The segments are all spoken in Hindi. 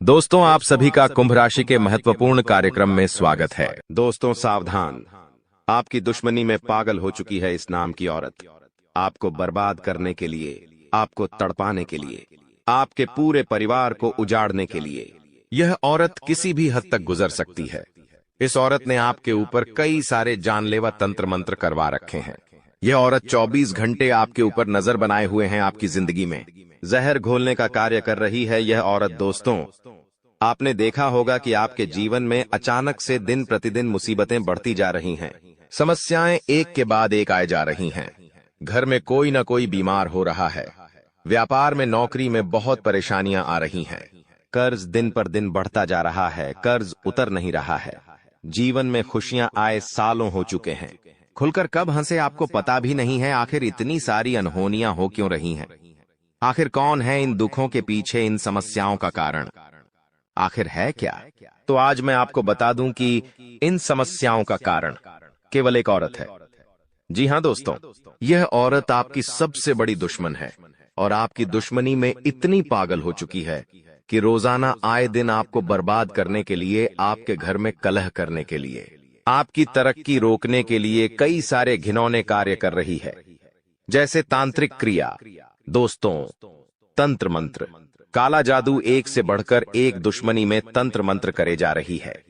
दोस्तों, आप सभी का कुंभ राशि के महत्वपूर्ण कार्यक्रम में स्वागत है। दोस्तों सावधान, आपकी दुश्मनी में पागल हो चुकी है इस नाम की औरत। आपको बर्बाद करने के लिए, आपको तड़पाने के लिए, आपके पूरे परिवार को उजाड़ने के लिए यह औरत किसी भी हद तक गुजर सकती है। इस औरत ने आपके ऊपर कई सारे जानलेवा तंत्र मंत्र करवा रखे हैं। यह औरत 24 घंटे आपके ऊपर नजर बनाए हुए हैं। आपकी जिंदगी में जहर घोलने का कार्य कर रही है यह औरत। दोस्तों, आपने देखा होगा कि आपके जीवन में अचानक से दिन प्रतिदिन मुसीबतें बढ़ती जा रही हैं। समस्याएं एक के बाद एक आए जा रही हैं। घर में कोई न कोई बीमार हो रहा है। व्यापार में, नौकरी में बहुत परेशानियां आ रही हैं। कर्ज दिन पर दिन बढ़ता जा रहा है, कर्ज उतर नहीं रहा है। जीवन में खुशियां आए सालों हो चुके हैं। खुलकर कब हंसे आपको पता भी नहीं है। आखिर इतनी सारी अनहोनियां हो क्यों रही हैं? आखिर कौन है इन दुखों के पीछे, इन समस्याओं का कारण? आखिर है क्या? तो आज मैं आपको बता दूं कि इन समस्याओं का कारण केवल एक औरत है। जी हां दोस्तों, यह औरत आपकी सबसे बड़ी दुश्मन है और आपकी दुश्मनी में इतनी पागल हो चुकी है कि रोजाना आए दिन आपको बर्बाद करने के लिए, आपके घर में कलह करने के लिए, आपकी तरक्की रोकने के लिए कई सारे घिनौने कार्य कर रही है। जैसे तांत्रिक क्रिया, दोस्तों तंत्र मंत्र, काला जादू, एक से बढ़कर एक दुश्मनी में तंत्र मंत्र करे जा रही है।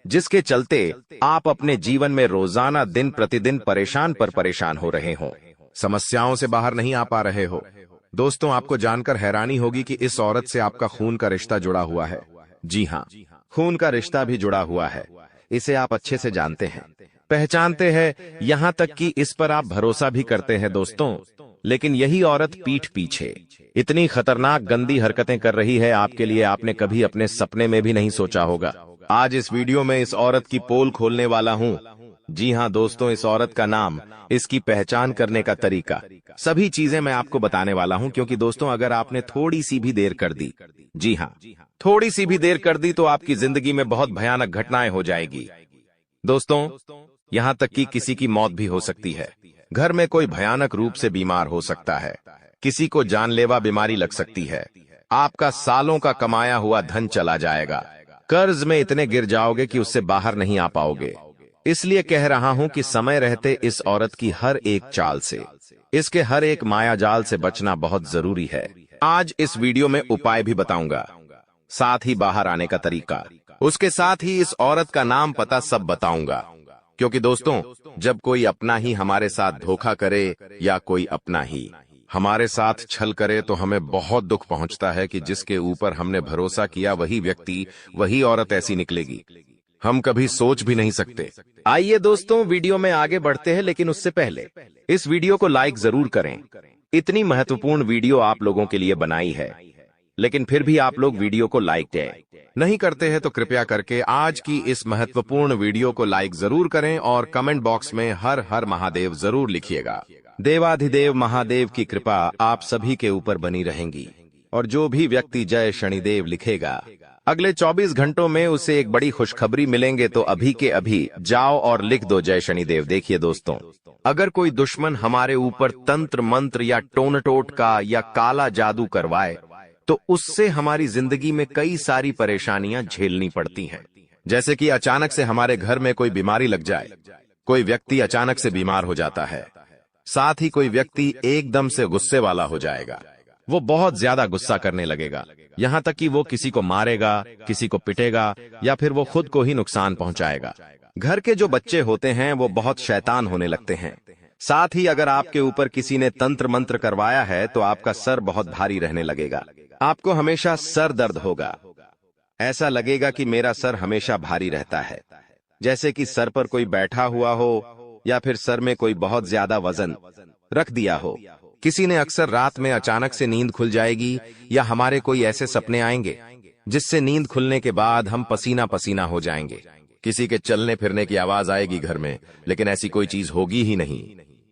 जिसके चलते आप अपने जीवन में रोजाना दिन प्रतिदिन परेशान पर परेशान हो रहे हो, समस्याओं से बाहर नहीं आ पा रहे हो। दोस्तों, आपको जानकर हैरानी होगी कि इस औरत से आपका खून का रिश्ता जुड़ा हुआ है। जी हां, खून का रिश्ता भी जुड़ा हुआ है। इसे आप अच्छे से जानते हैं, पहचानते हैं, यहां तक कि इस पर आप भरोसा भी करते हैं। दोस्तों, लेकिन यही औरत पीठ पीछे इतनी खतरनाक गंदी हरकतें कर रही है आपके लिए, आपने कभी अपने सपने में भी नहीं सोचा होगा। आज इस वीडियो में इस औरत की पोल खोलने वाला हूं। जी हां दोस्तों, इस औरत का नाम, इसकी पहचान करने का तरीका, सभी चीजें मैं आपको बताने वाला हूं। क्योंकि दोस्तों, अगर आपने थोड़ी सी भी देर कर दी, जी हां, थोड़ी सी भी देर कर दी, तो आपकी जिंदगी में बहुत भयानक घटनाएं हो जाएगी। दोस्तों, यहां तक कि किसी की मौत भी हो सकती है। घर में कोई भयानक रूप से बीमार हो सकता है। किसी को जानलेवा बीमारी लग सकती है। आपका सालों का कमाया हुआ धन चला जाएगा। कर्ज में इतने गिर जाओगे कि उससे बाहर नहीं आ पाओगे। इसलिए कह रहा हूं कि समय रहते इस औरत की हर एक चाल से, इसके हर एक माया जाल से बचना बहुत जरूरी है। आज इस वीडियो में उपाय भी बताऊंगा, साथ ही बाहर आने का तरीका, उसके साथ ही इस औरत का नाम, पता सब बताऊंगा। क्योंकि दोस्तों, जब कोई अपना ही हमारे साथ धोखा करे या कोई अपना ही हमारे साथ छल करे, तो हमें बहुत दुख पहुंचता है कि जिसके ऊपर हमने भरोसा किया वही व्यक्ति, वही औरत ऐसी निकलेगी। हम कभी सोच भी नहीं सकते। आइए दोस्तों, वीडियो में आगे बढ़ते हैं, लेकिन उससे पहले इस वीडियो को लाइक जरूर करें। इतनी महत्वपूर्ण वीडियो आप लोगों के लिए बनाई है, लेकिन फिर भी आप लोग वीडियो को लाइक नहीं करते हैं। तो कृपया करके आज की इस महत्वपूर्ण वीडियो को लाइक जरूर करें और कमेंट बॉक्स में हर हर महादेव जरूर लिखिएगा। देवाधिदेव महादेव की कृपा आप सभी के ऊपर बनी रहेंगी और जो भी व्यक्ति जय शनिदेव लिखेगा, अगले 24 घंटों में उसे एक बड़ी खुशखबरी मिलेंगे। तो अभी के अभी जाओ और लिख दो जय शनिदेव। देखिए दोस्तों, अगर कोई दुश्मन हमारे ऊपर तंत्र मंत्र या टोन टोटका या काला जादू करवाए, तो उससे हमारी जिंदगी में कई सारी परेशानियां झेलनी पड़ती हैं। जैसे कि अचानक से हमारे घर में कोई बीमारी लग जाए, कोई व्यक्ति अचानक से बीमार हो जाता है, साथ ही कोई व्यक्ति एकदम से गुस्से वाला हो जाएगा। वो बहुत ज्यादा गुस्सा करने लगेगा, यहां तक कि वो किसी को मारेगा, किसी को पिटेगा या फिर वो खुद को ही नुकसान पहुंचाएगा। घर के जो बच्चे होते हैं वो बहुत शैतान होने लगते हैं। साथ ही अगर आपके ऊपर किसी ने तंत्र मंत्र करवाया है, तो आपका सर बहुत भारी रहने लगेगा। आपको हमेशा सर दर्द होगा। ऐसा लगेगा कि मेरा सर हमेशा भारी रहता है, जैसे कि सर पर कोई बैठा हुआ हो या फिर सर में कोई बहुत ज्यादा वजन रख दिया हो। किसी ने अक्सर रात में अचानक से नींद खुल जाएगी या हमारे कोई ऐसे सपने आएंगे जिससे नींद खुलने के बाद हम पसीना पसीना हो जाएंगे। किसी के चलने फिरने की आवाज आएगी घर में, लेकिन ऐसी कोई चीज होगी ही नहीं।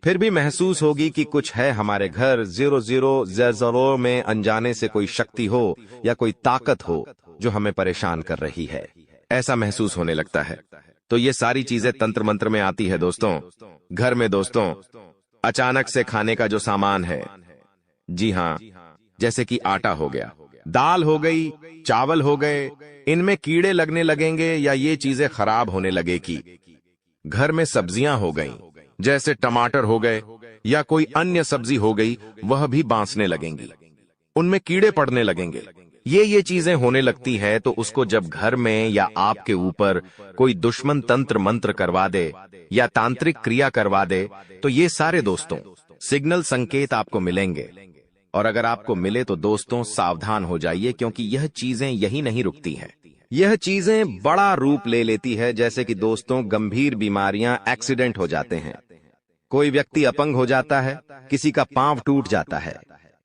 फिर भी महसूस होगी कि कुछ है हमारे घर। 0000 में अनजाने से कोई शक्ति हो या कोई ताकत हो जो हमें परेशान कर रही है, ऐसा महसूस होने लगता है। तो ये सारी चीजें तंत्र मंत्र में आती है दोस्तों। घर में दोस्तों अचानक से खाने का जो सामान है, जी हां, जैसे कि आटा हो गया, दाल हो गई, चावल हो गए, इनमें कीड़े लगने लगेंगे या ये चीजें खराब होने लगेगी। घर में सब्जियां हो गईं, जैसे टमाटर हो गए या कोई अन्य सब्जी हो गई, वह भी बांसने लगेंगी, उनमें कीड़े पड़ने लगेंगे। ये चीजें होने लगती है तो उसको जब घर में या आपके ऊपर कोई दुश्मन तंत्र मंत्र करवा दे या तांत्रिक क्रिया करवा दे, तो ये सारे दोस्तों सिग्नल संकेत आपको मिलेंगे। और अगर आपको मिले तो दोस्तों सावधान हो जाइए, क्योंकि यह चीजें यही नहीं रुकती हैं। यह चीजें बड़ा रूप ले लेती है, जैसे कि दोस्तों गंभीर बीमारियां, एक्सीडेंट हो जाते हैं, कोई व्यक्ति अपंग हो जाता है, किसी का पांव टूट जाता है,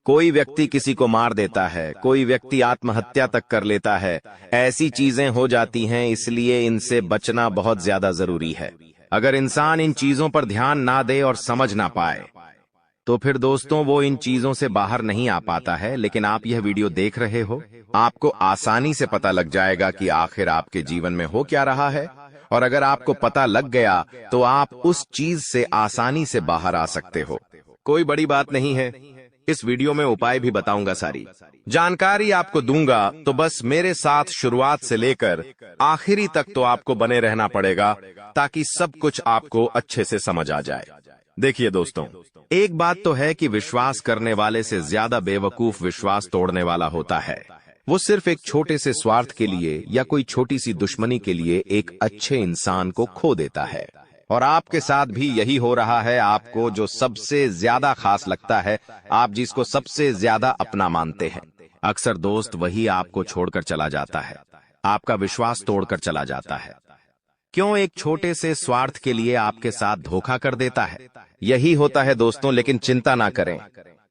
कोई व्यक्ति किसी को मार देता है, कोई व्यक्ति आत्महत्या तक कर लेता है। ऐसी चीजें हो जाती हैं, इसलिए इनसे बचना बहुत ज्यादा जरूरी है। अगर इंसान इन चीजों पर ध्यान ना दे और समझ ना पाए तो फिर दोस्तों वो इन चीजों से बाहर नहीं आ पाता है। लेकिन आप यह वीडियो देख रहे हो, आपको आसानी से पता लग जाएगा कि आखिर आपके जीवन में हो क्या रहा है। और अगर आपको पता लग गया तो आप उस चीज से आसानी से बाहर आ सकते हो। कोई बड़ी बात नहीं है, इस वीडियो में उपाय भी बताऊंगा, सारी जानकारी आपको दूंगा। तो बस मेरे साथ शुरुआत से लेकर आखिरी तक तो आपको बने रहना पड़ेगा, ताकि सब कुछ आपको अच्छे से समझ आ जाए। देखिए दोस्तों, एक बात तो है कि विश्वास करने वाले से ज्यादा बेवकूफ विश्वास तोड़ने वाला होता है। वो सिर्फ एक छोटे से स्वार्थ के लिए या कोई छोटी सी दुश्मनी के लिए एक अच्छे इंसान को खो देता है। और आपके साथ भी यही हो रहा है। आपको जो सबसे ज्यादा खास लगता है, आप जिसको सबसे ज्यादा अपना मानते हैं, अक्सर दोस्त वही आपको छोड़कर चला जाता है, आपका विश्वास तोड़कर चला जाता है। क्यों? एक छोटे से स्वार्थ के लिए आपके साथ धोखा कर देता है। यही होता है दोस्तों। लेकिन चिंता ना करें,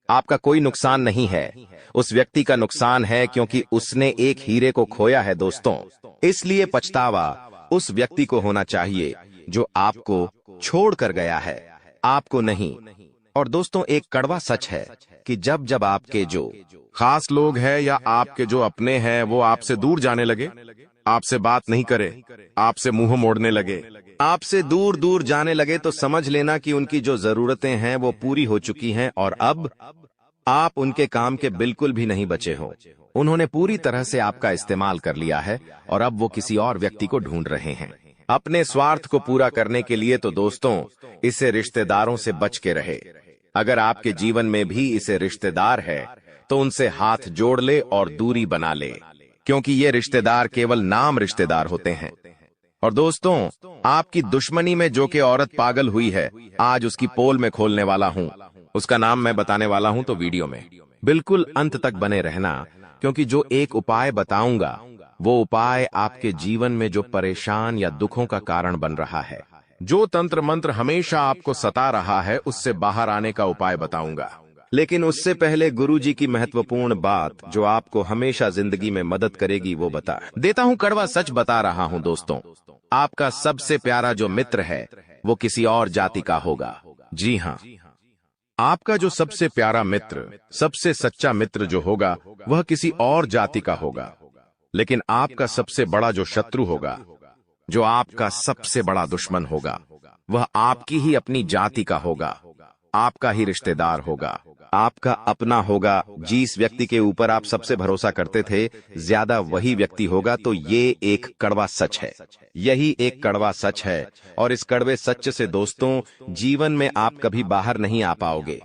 आपका कोई नुकसान नहीं है, उस व्यक्ति का नुकसान है, क्योंकि उसने एक हीरे को खोया है दोस्तों। इसलिए पछतावा उस व्यक्ति को होना चाहिए जो आपको छोड़ कर गया है, आपको नहीं। और दोस्तों एक कड़वा सच है कि जब जब आपके जो खास लोग हैं या आपके जो अपने हैं वो आपसे दूर जाने लगे, आपसे बात नहीं करे, आपसे मुंह मोड़ने लगे, आपसे दूर दूर जाने लगे, तो समझ लेना कि उनकी जो जरूरतें हैं वो पूरी हो चुकी हैं और अब आप उनके काम के बिल्कुल भी नहीं बचे हो। उन्होंने पूरी तरह से आपका इस्तेमाल कर लिया है और अब वो किसी और व्यक्ति को ढूंढ रहे हैं अपने स्वार्थ को पूरा करने के लिए। तो दोस्तों इसे रिश्तेदारों से बच के रहे। अगर आपके जीवन में भी इसे रिश्तेदार है तो उनसे हाथ जोड़ ले और दूरी बना ले, क्योंकि ये रिश्तेदार केवल नाम रिश्तेदार होते हैं। और दोस्तों आपकी दुश्मनी में जो कि औरत पागल हुई है, आज उसकी पोल में खोलने वाला हूं, उसका नाम मैं बताने वाला हूं। तो वीडियो में बिल्कुल अंत तक बने रहना, क्योंकि जो एक उपाय बताऊंगा वो उपाय आपके जीवन में जो परेशान या दुखों का कारण बन रहा है, जो तंत्र मंत्र हमेशा आपको सता रहा है, उससे बाहर आने का उपाय बताऊंगा। लेकिन उससे पहले गुरुजी की महत्वपूर्ण बात जो आपको हमेशा जिंदगी में मदद करेगी वो बता देता हूं। कड़वा सच बता रहा हूं दोस्तों, आपका सबसे प्यारा जो मित्र है वो किसी और जाति का होगा। जी हाँ, आपका जो सबसे प्यारा मित्र, सबसे सच्चा मित्र जो होगा वह किसी और जाति का होगा। लेकिन आपका सबसे बड़ा जो शत्रु होगा, जो आपका सबसे बड़ा दुश्मन होगा, वह आपकी ही अपनी जाति का होगा, आपका ही रिश्तेदार होगा, आपका अपना होगा। जिस व्यक्ति के ऊपर आप सबसे भरोसा करते थे, ज्यादा वही व्यक्ति होगा। तो ये एक कड़वा सच है, यही एक कड़वा सच है। और इस कड़वे सच से दोस्तों जीवन में आप कभी बाहर नहीं आ पाओगे।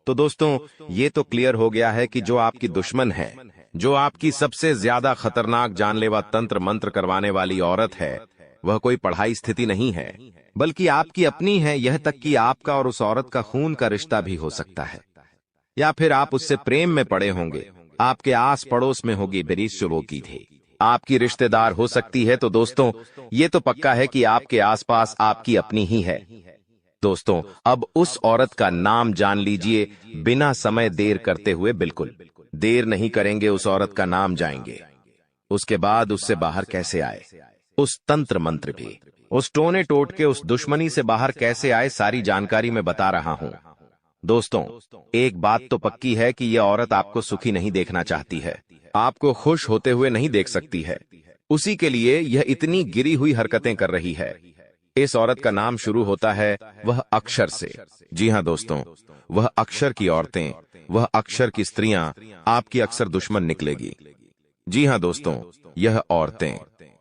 तो दोस्तों ये तो क्लियर हो गया है कि जो आपकी दुश्मन है, जो आपकी सबसे ज्यादा खतरनाक जानलेवा तंत्र मंत्र करवाने वाली औरत है, वह कोई पढ़ाई स्थिति नहीं है, बल्कि आपकी अपनी है। यह तक कि आपका और उस औरत का खून का रिश्ता भी हो सकता है, या फिर आप उससे प्रेम में पड़े होंगे, आपके आस पड़ोस में होगी बेरिशुबो की थी, आपकी रिश्तेदार हो सकती है। तो दोस्तों ये तो पक्का है कि आपके आसपास आपकी अपनी ही है। दोस्तों अब उस औरत का नाम जान लीजिए, बिना समय देर करते हुए। बिल्कुल देर नहीं करेंगे, उस औरत का नाम जाएंगे। उसके बाद उससे बाहर कैसे आए, उस तंत्र मंत्र भी, उस टोने टोटके, उस दुश्मनी से बाहर कैसे आए, सारी जानकारी मैं बता रहा हूं। दोस्तों एक बात तो पक्की है कि यह औरत आपको सुखी नहीं देखना चाहती है, आपको खुश होते हुए नहीं देख सकती है। उसी के लिए यह इतनी गिरी हुई हरकतें कर रही है। इस औरत का नाम शुरू होता है वह अक्षर से। जी हाँ दोस्तों, वह अक्षर की औरतें, वह अक्षर की स्त्रियां आपकी अक्सर दुश्मन निकलेगी। जी हाँ दोस्तों, यह औरतें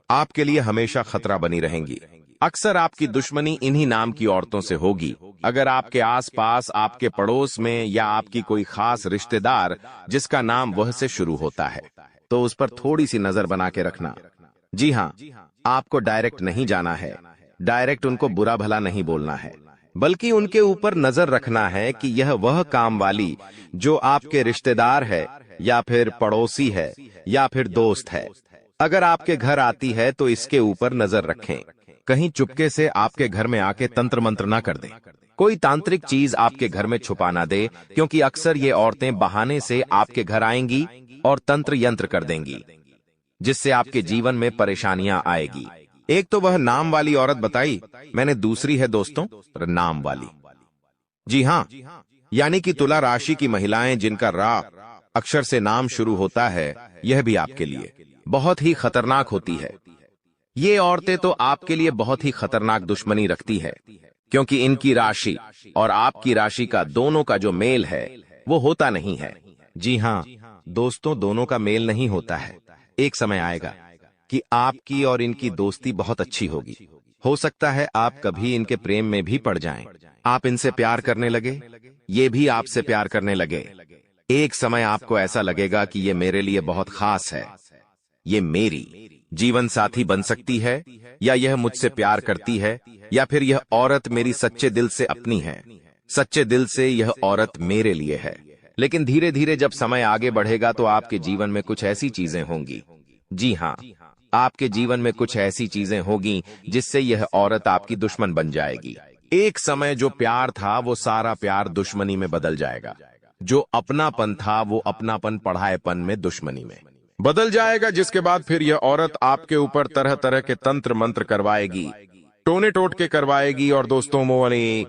आपके लिए हमेशा खतरा बनी रहेंगी। अक्सर आपकी दुश्मनी इन्हीं नाम की औरतों से होगी। अगर आपके आसपास, आपके पड़ोस में या आपकी कोई खास रिश्तेदार जिसका नाम वह से शुरू होता है, तो उस पर थोड़ी सी नजर बना के रखना। जी हाँ, आपको डायरेक्ट नहीं जाना है, डायरेक्ट उनको बुरा भला नहीं बोलना है, बल्कि उनके ऊपर नजर रखना है कि यह वह काम वाली जो आपके रिश्तेदार है या फिर पड़ोसी है या फिर दोस्त है, अगर आपके घर आती है तो इसके ऊपर नजर रखें। कहीं चुपके से आपके घर में आके तंत्र मंत्र ना कर दे, कोई तांत्रिक चीज आपके घर में छुपा ना दे, क्योंकि अक्सर ये औरतें बहाने से आपके घर आएंगी और तंत्र यंत्र कर देंगी, जिससे आपके जीवन में परेशानियां आएगी। एक तो वह नाम वाली औरत बताई, मैंने दूसरी है दोस्तों नाम वाली। जी हाँ, यानी कि तुला राशि की महिलाएं जिनका रा अक्षर से नाम शुरू होता है, यह भी आपके लिए बहुत ही खतरनाक होती है। ये औरतें तो आपके लिए बहुत ही खतरनाक दुश्मनी रखती है, क्योंकि इनकी राशि और आपकी राशि का दोनों का जो मेल है वो होता नहीं है। जी हाँ दोस्तों, दोनों का मेल नहीं होता है। एक समय आएगा कि आपकी और इनकी दोस्ती बहुत अच्छी होगी। हो सकता है आप कभी इनके प्रेम में भी पड़ जाएं। आप इनसे प्यार करने लगे, ये भी आपसे प्यार करने लगे। एक समय आपको ऐसा लगेगा कि ये मेरे लिए बहुत खास है, ये मेरी जीवन साथी बन सकती है, या यह मुझसे प्यार करती है, या फिर यह औरत मेरी सच्चे दिल से अपनी है, सच्चे दिल से यह औरत मेरे लिए है। लेकिन धीरे धीरे जब समय आगे बढ़ेगा तो आपके जीवन में कुछ ऐसी चीजें होंगी, जी हाँ, आपके जीवन में कुछ ऐसी चीजें होगी जिससे यह औरत आपकी दुश्मन बन जाएगी। एक समय जो प्यार था वो सारा प्यार दुश्मनी में बदल जाएगा। जो अपनापन था वो अपनापन पढ़ाएपन में दुश्मनी में बदल जाएगा, जिसके बाद फिर यह औरत आपके ऊपर तरह तरह के तंत्र मंत्र करवाएगी, टोने टोटके करवाएगी। और दोस्तों मोने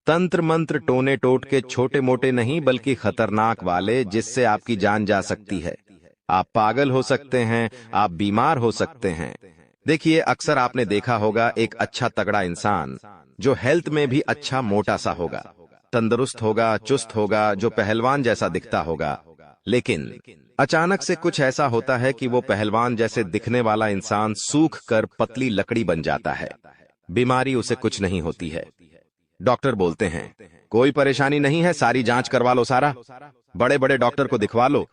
तंत्र मंत्र टोने टोटके छोटे मोटे नहीं बल्कि खतरनाक वाले, जिससे आपकी जान जा सकती है। आप पागल हो सकते हैं, आप बीमार हो सकते हैं। देखिए, अक्सर आपने देखा होगा एक अच्छा तगड़ा इंसान जो हेल्थ में भी अच्छा मोटा सा होगा, तंदुरुस्त होगा, चुस्त होगा, जो पहलवान जैसा दिखता होगा, लेकिन अचानक से कुछ ऐसा होता है कि वो पहलवान जैसे दिखने वाला इंसान सूख कर पतली लकड़ी बन जाता है। बीमारी उसे कुछ नहीं होती है। डॉक्टर बोलते हैं कोई परेशानी नहीं है, सारी जांच करवा लो, सारा बड़े बड़े डॉक्टर को दिखवा लो,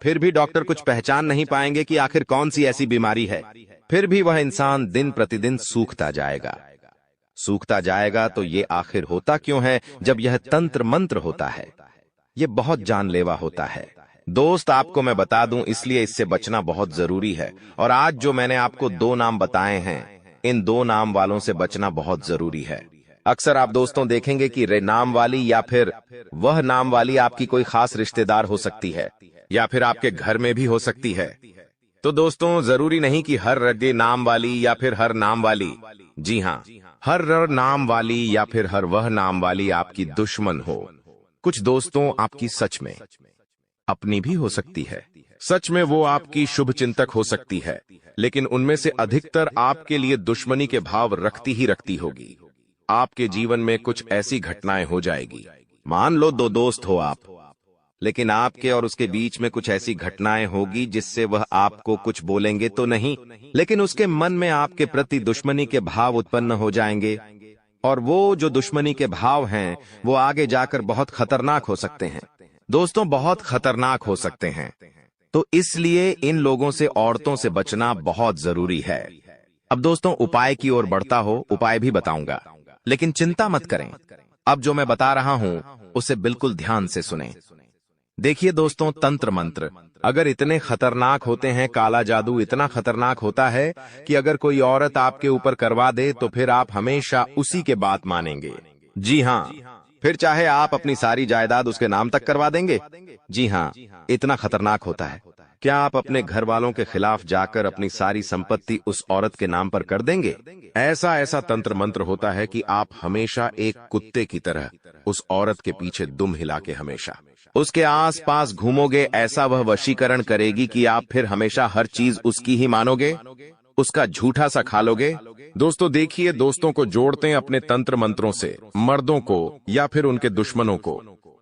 फिर भी डॉक्टर कुछ पहचान नहीं पाएंगे कि आखिर कौन सी ऐसी बीमारी है। फिर भी वह इंसान दिन प्रतिदिन सूखता जाएगा, सूखता जाएगा। तो ये आखिर होता क्यों है? जब यह तंत्र मंत्र होता है, ये बहुत जानलेवा होता है। दोस्त, आपको मैं बता दूं, इसलिए इससे बचना बहुत जरूरी है। और आज जो मैंने आपको 2 नाम बताए हैं, इन 2 नाम वालों से बचना बहुत जरूरी है। अक्सर आप दोस्तों देखेंगे कि रे नाम वाली या फिर वह नाम वाली आपकी कोई खास रिश्तेदार हो सकती है, या फिर आपके घर में भी हो सकती है। तो दोस्तों, जरूरी नहीं कि हर रे नाम वाली या फिर हर नाम वाली, जी हाँ, हर र नाम वाली या फिर हर वह नाम वाली आपकी दुश्मन हो। कुछ दोस्तों आपकी सच में अपनी भी हो सकती है, सच में वो आपकी शुभ चिंतक हो सकती है, लेकिन उनमें से अधिकतर आपके लिए दुश्मनी के भाव रखती ही रखती होगी। आपके जीवन में कुछ ऐसी घटनाएं हो जाएगी, मान लो 2 दोस्त हो आप, लेकिन आपके और उसके बीच में कुछ ऐसी घटनाएं होगी जिससे वह आपको कुछ बोलेंगे तो नहीं, लेकिन उसके मन में आपके प्रति दुश्मनी के भाव उत्पन्न हो जाएंगे। और वो जो दुश्मनी के भाव हैं वो आगे जाकर बहुत खतरनाक हो सकते हैं। दोस्तों, बहुत खतरनाक हो सकते हैं। तो इसलिए इन लोगों से, औरतों से बचना बहुत जरूरी है। अब दोस्तों, उपाय की ओर बढ़ता हो, उपाय भी बताऊंगा, लेकिन चिंता मत करें। अब जो मैं बता रहा हूं उसे बिल्कुल ध्यान से सुनें। देखिए दोस्तों, तंत्र मंत्र अगर इतने खतरनाक होते हैं, काला जादू इतना खतरनाक होता है कि अगर कोई औरत आपके ऊपर करवा दे तो फिर आप हमेशा उसी के बात मानेंगे। जी हाँ, फिर चाहे आप अपनी सारी जायदाद उसके नाम तक करवा देंगे। जी हाँ, इतना खतरनाक होता है। क्या आप अपने घर वालों के खिलाफ जाकर अपनी सारी संपत्ति उस औरत के नाम पर कर देंगे? ऐसा ऐसा तंत्र मंत्र होता है कि आप हमेशा एक कुत्ते की तरह उस औरत के पीछे दुम हिला के हमेशा उसके आस पास घूमोगे। ऐसा वह वशीकरण करेगी कि आप फिर हमेशा हर चीज उसकी ही मानोगे, उसका झूठा सा खा लोगे? दोस्तों देखिए, दोस्तों को जोड़ते हैं अपने तंत्र मंत्रों से, मर्दों को या फिर उनके दुश्मनों को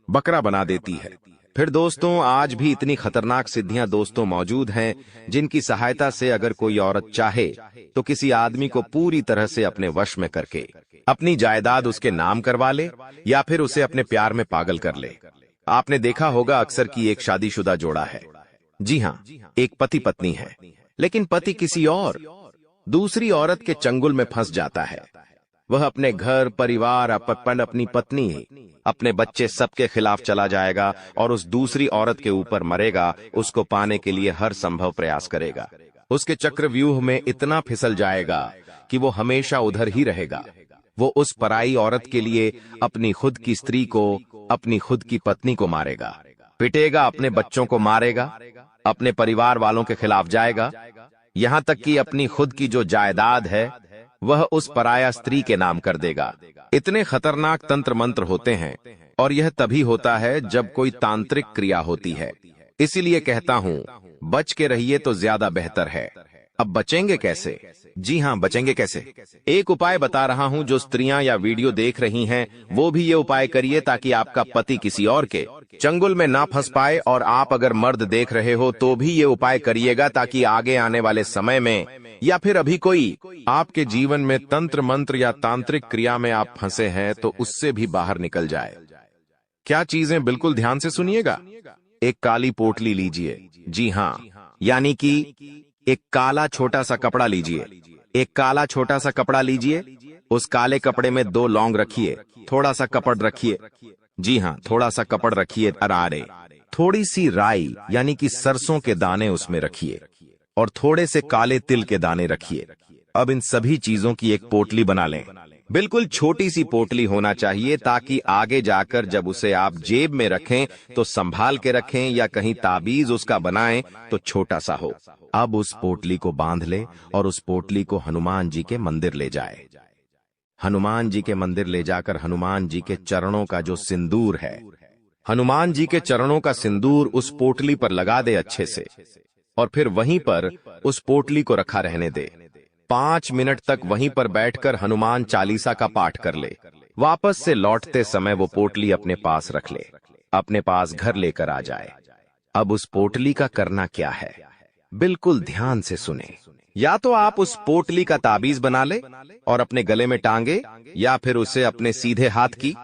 बकरा बना देती है। फिर दोस्तों आज भी इतनी खतरनाक सिद्धियां दोस्तों मौजूद हैं जिनकी सहायता से अगर कोई औरत चाहे तो किसी आदमी को पूरी तरह से अपने वश में करके अपनी जायदाद उसके नाम करवा ले या फिर उसे अपने प्यार में पागल कर ले। आपने देखा होगा अक्सर कि एक शादीशुदा जोड़ा है, जी हाँ, एक पति पत्नी है, लेकिन पति किसी और दूसरी औरत के चंगुल में फंस जाता है। वह अपने घर परिवार अपनी पत्नी अपने बच्चे सबके खिलाफ चला जाएगा और उस दूसरी औरत के ऊपर मरेगा, उसको पाने के लिए हर संभव प्रयास करेगा। उसके चक्रव्यूह में इतना फिसल जाएगा कि वो हमेशा उधर ही रहेगा। वो उस पराई औरत के लिए अपनी खुद की स्त्री को, अपनी खुद की पत्नी को मारेगा, पिटेगा, अपने बच्चों को मारेगा, अपने परिवार वालों के खिलाफ जाएगा, यहाँ तक कि अपनी खुद की जो जायदाद है वह उस पराया स्त्री के नाम कर देगा। इतने खतरनाक तंत्र मंत्र होते हैं और यह तभी होता है जब कोई तांत्रिक क्रिया होती है। इसीलिए कहता हूँ बच के रहिए तो ज्यादा बेहतर है। अब बचेंगे कैसे? जी हाँ, बचेंगे कैसे? एक उपाय बता रहा हूँ, जो स्त्रियां या वीडियो देख रही हैं वो भी ये उपाय करिए ताकि आपका पति किसी और के चंगुल में ना फंस पाए। और आप अगर मर्द देख रहे हो तो भी ये उपाय करिएगा ताकि आगे आने वाले समय में या फिर अभी कोई आपके जीवन में तंत्र मंत्र या तांत्रिक क्रिया में आप फंसे हैं तो उससे भी बाहर निकल जाए। क्या चीजें, बिल्कुल ध्यान से सुनिएगा। एक काली पोटली लीजिए, जी हाँ, यानी कि एक काला छोटा सा कपड़ा लीजिए। एक काला छोटा सा कपड़ा लीजिए, उस काले कपड़े में 2 लौंग रखिए, थोड़ा सा कपड़ रखिए, जी हाँ, थोड़ा सा कपड़ रखिए, अरारे, थोड़ी सी राई यानी कि सरसों के दाने उसमें रखिए और थोड़े से काले तिल के दाने रखिए। अब इन सभी चीजों की एक पोटली बना लें। बिल्कुल छोटी सी पोटली होना चाहिए ताकि आगे जाकर जब उसे आप जेब में रखें तो संभाल के रखें, या कहीं ताबीज उसका बनाएं तो छोटा सा हो। अब उस पोटली को बांध ले और उस पोटली को हनुमान जी के मंदिर ले जाए। हनुमान जी के मंदिर ले जाकर हनुमान जी के चरणों का जो सिंदूर है, हनुमान जी के चरणों का सिंदूर उस पोटली पर लगा दे अच्छे से और फिर वहीं पर उस पोटली को रखा रहने दे। 5 मिनट तक वहीं पर बैठकर हनुमान चालीसा का पाठ कर ले। वापस से लौटते समय वो पोटली अपने पास रख ले, अपने पास घर लेकर आ जाए। अब उस पोटली का करना क्या है, बिल्कुल ध्यान से सुने। या तो आप उस पोटली का ताबीज बना ले और अपने गले में टांगे, या फिर उसे अपने सीधे हाथ की,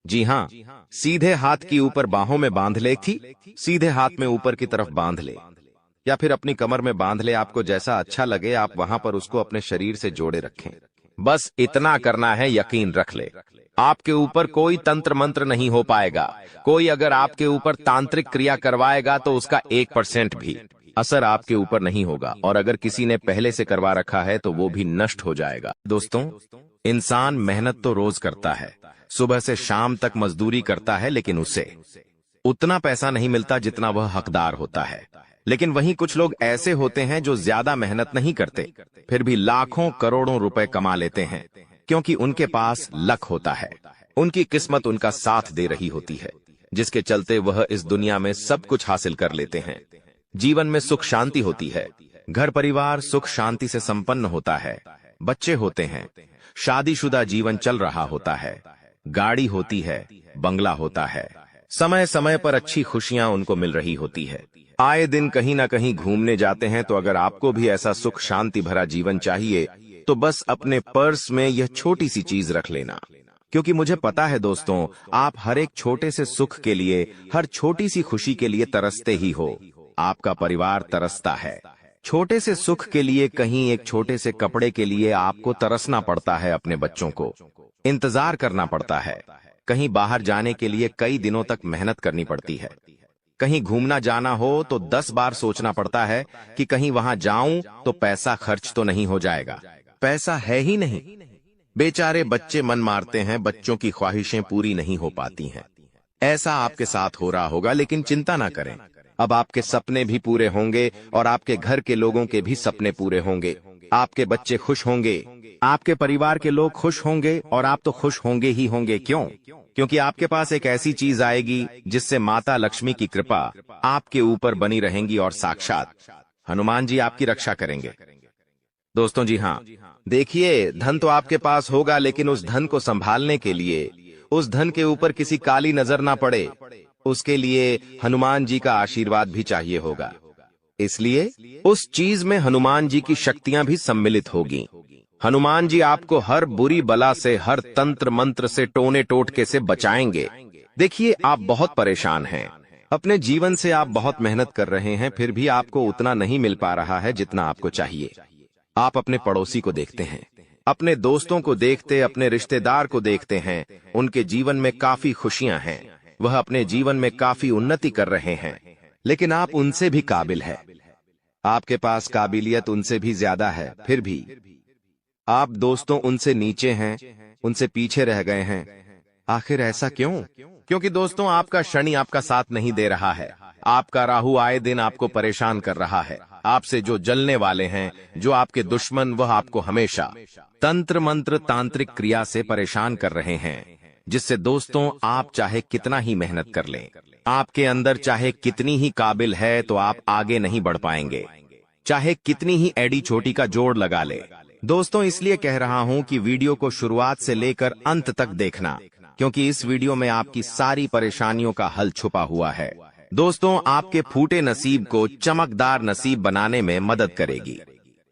जी हाँ, सीधे हाथ की ऊपर बाहों में बांध ले, थी सीधे हाथ में ऊपर की तरफ बांध ले, या फिर अपनी कमर में बांध ले। आपको जैसा अच्छा लगे आप वहां पर उसको अपने शरीर से जोड़े रखें। बस इतना करना है, यकीन रख ले आपके ऊपर कोई तंत्र मंत्र नहीं हो पाएगा। कोई अगर आपके ऊपर तांत्रिक क्रिया करवाएगा तो उसका 1% भी असर आपके ऊपर नहीं होगा, और अगर किसी ने पहले से करवा रखा है तो वो भी नष्ट हो जाएगा। दोस्तों, इंसान मेहनत तो रोज करता है, सुबह से शाम तक मजदूरी करता है, लेकिन उसे उतना पैसा नहीं मिलता जितना वह हकदार होता है। लेकिन वहीं कुछ लोग ऐसे होते हैं जो ज्यादा मेहनत नहीं करते, फिर भी लाखों करोड़ों रुपए कमा लेते हैं, क्योंकि उनके पास लक होता है, उनकी किस्मत उनका साथ दे रही होती है, जिसके चलते वह इस दुनिया में सब कुछ हासिल कर लेते हैं। जीवन में सुख शांति होती है, घर परिवार सुख शांति से संपन्न होता है, बच्चे होते हैं, शादीशुदा जीवन चल रहा होता है, गाड़ी होती है, बंगला होता है, समय समय पर अच्छी खुशियां उनको मिल रही होती है, आए दिन कहीं ना कहीं घूमने जाते हैं। तो अगर आपको भी ऐसा सुख शांति भरा जीवन चाहिए तो बस अपने पर्स में यह छोटी सी चीज रख लेना, क्योंकि मुझे पता है दोस्तों, आप हर एक छोटे से सुख के लिए, हर छोटी सी खुशी के लिए तरसते ही हो। आपका परिवार तरसता है, छोटे से सुख के लिए, कहीं एक छोटे से कपड़े के लिए आपको तरसना पड़ता है, अपने बच्चों को इंतजार करना पड़ता है, कहीं बाहर जाने के लिए कई दिनों तक मेहनत करनी पड़ती है, कहीं घूमना जाना हो तो 10 बार सोचना पड़ता है कि कहीं वहां जाऊं तो पैसा खर्च तो नहीं हो जाएगा, पैसा है ही नहीं। बेचारे बच्चे मन मारते हैं, बच्चों की ख्वाहिशें पूरी नहीं हो पाती हैं। ऐसा आपके साथ हो रहा होगा, लेकिन चिंता ना करें, अब आपके सपने भी पूरे होंगे और आपके घर के लोगों के भी सपने पूरे होंगे। आपके बच्चे खुश होंगे, आपके परिवार के लोग खुश होंगे, और आप तो खुश होंगे ही होंगे। क्यों? क्योंकि आपके पास एक ऐसी चीज आएगी जिससे माता लक्ष्मी की कृपा आपके ऊपर बनी रहेंगी और साक्षात हनुमान जी आपकी रक्षा करेंगे। दोस्तों जी हाँ, देखिए धन तो आपके पास होगा, लेकिन उस धन को संभालने के लिए, उस धन के ऊपर किसी काली नजर ना पड़े, उसके लिए हनुमान जी का आशीर्वाद भी चाहिए होगा। इसलिए उस चीज में हनुमान जी की शक्तियां भी सम्मिलित होगी। हनुमान जी आपको हर बुरी बला से, हर तंत्र मंत्र से, टोने टोटके से बचाएंगे। देखिए आप बहुत परेशान हैं, अपने जीवन से आप बहुत मेहनत कर रहे हैं, फिर भी आपको उतना नहीं मिल पा रहा है जितना आपको चाहिए। आप अपने पड़ोसी को देखते हैं, अपने दोस्तों को देखते, अपने रिश्तेदार को देखते हैं, उनके जीवन में काफी खुशियां हैं, वह अपने जीवन में काफी उन्नति कर रहे हैं, लेकिन आप उनसे भी काबिल है, आपके पास काबिलियत उनसे भी ज्यादा है, फिर भी आप दोस्तों उनसे नीचे हैं, उनसे पीछे रह गए हैं। आखिर ऐसा क्यों? क्योंकि दोस्तों आपका शनि आपका साथ नहीं दे रहा है, आपका राहु आए दिन आपको परेशान कर रहा है। आपसे जो जलने वाले हैं, जो आपके दुश्मन, वह आपको हमेशा तंत्र मंत्र तांत्रिक क्रिया से परेशान कर रहे हैं, जिससे दोस्तों आप चाहे कितना ही मेहनत कर लें, आपके अंदर चाहे कितनी ही काबिल है, तो आप आगे नहीं बढ़ पाएंगे, चाहे कितनी ही एडी छोटी का जोड़ लगा ले। दोस्तों इसलिए कह रहा हूं कि वीडियो को शुरुआत से लेकर अंत तक देखना, क्योंकि इस वीडियो में आपकी सारी परेशानियों का हल छुपा हुआ है। दोस्तों आपके फूटे नसीब को चमकदार नसीब बनाने में मदद करेगी।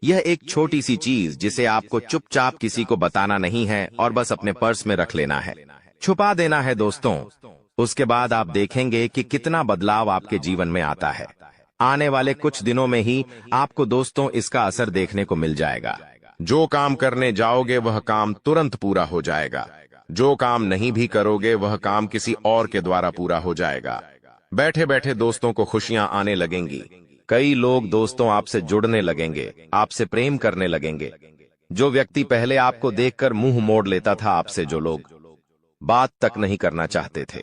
यह एक छोटी सी चीज जिसे आपको चुपचाप किसी को बताना नहीं है और बस अपने पर्स में रख लेना है, छुपा देना है दोस्तों। उसके बाद आप देखेंगे कि कितना बदलाव आपके जीवन में आता है। आने वाले कुछ दिनों में ही आपको दोस्तों इसका असर देखने को मिल जाएगा। जो काम करने जाओगे वह काम तुरंत पूरा हो जाएगा, जो काम नहीं भी करोगे वह काम किसी और के द्वारा पूरा हो जाएगा। बैठे बैठे दोस्तों को खुशियां आने लगेंगी, कई लोग दोस्तों आपसे जुड़ने लगेंगे, आपसे प्रेम करने लगेंगे। जो व्यक्ति पहले आपको देखकर मुंह मोड़ लेता था, आपसे जो लोग बात तक नहीं करना चाहते थे,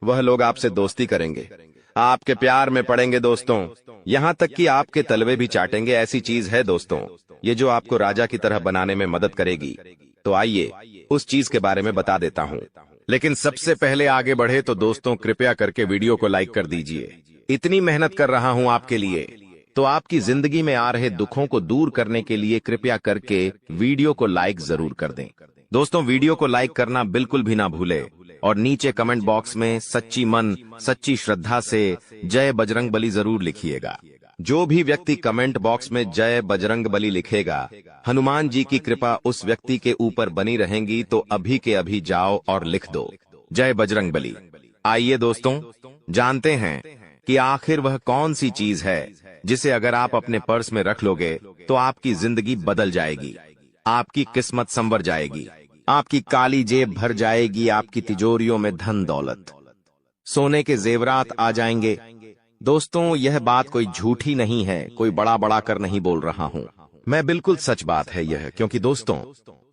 वह लोग आपसे दोस्ती करेंगे, आपके प्यार में पड़ेंगे दोस्तों, यहाँ तक कि आपके तलवे भी चाटेंगे। ऐसी चीज है दोस्तों ये जो आपको राजा की तरह बनाने में मदद करेगी। तो आइए उस चीज के बारे में बता देता हूँ, लेकिन सबसे पहले आगे बढ़े तो दोस्तों कृपया करके वीडियो को लाइक कर दीजिए। इतनी मेहनत कर रहा हूँ आपके लिए, तो आपकी जिंदगी में आ रहे दुखों को दूर करने के लिए कृपया करके वीडियो को लाइक जरूर कर दें। दोस्तों वीडियो को लाइक करना बिल्कुल भी ना भूले, और नीचे कमेंट बॉक्स में सच्ची मन सच्ची श्रद्धा से जय बजरंगबली जरूर लिखिएगा। जो भी व्यक्ति कमेंट बॉक्स में जय बजरंगबली लिखेगा, हनुमान जी की कृपा उस व्यक्ति के ऊपर बनी रहेंगी। तो अभी के अभी जाओ और लिख दो जय बजरंगबली। आइए दोस्तों जानते हैं कि आखिर वह कौन सी चीज है जिसे अगर आप अपने पर्स में रख लोगे तो आपकी जिंदगी बदल जाएगी, आपकी किस्मत संवर जाएगी, आपकी काली जेब भर जाएगी, आपकी तिजोरियों में धन दौलत सोने के जेवरात आ जाएंगे। दोस्तों यह बात कोई झूठी नहीं है, कोई बड़ा बड़ा कर नहीं बोल रहा हूँ मैं, बिल्कुल सच बात है यह। क्योंकि दोस्तों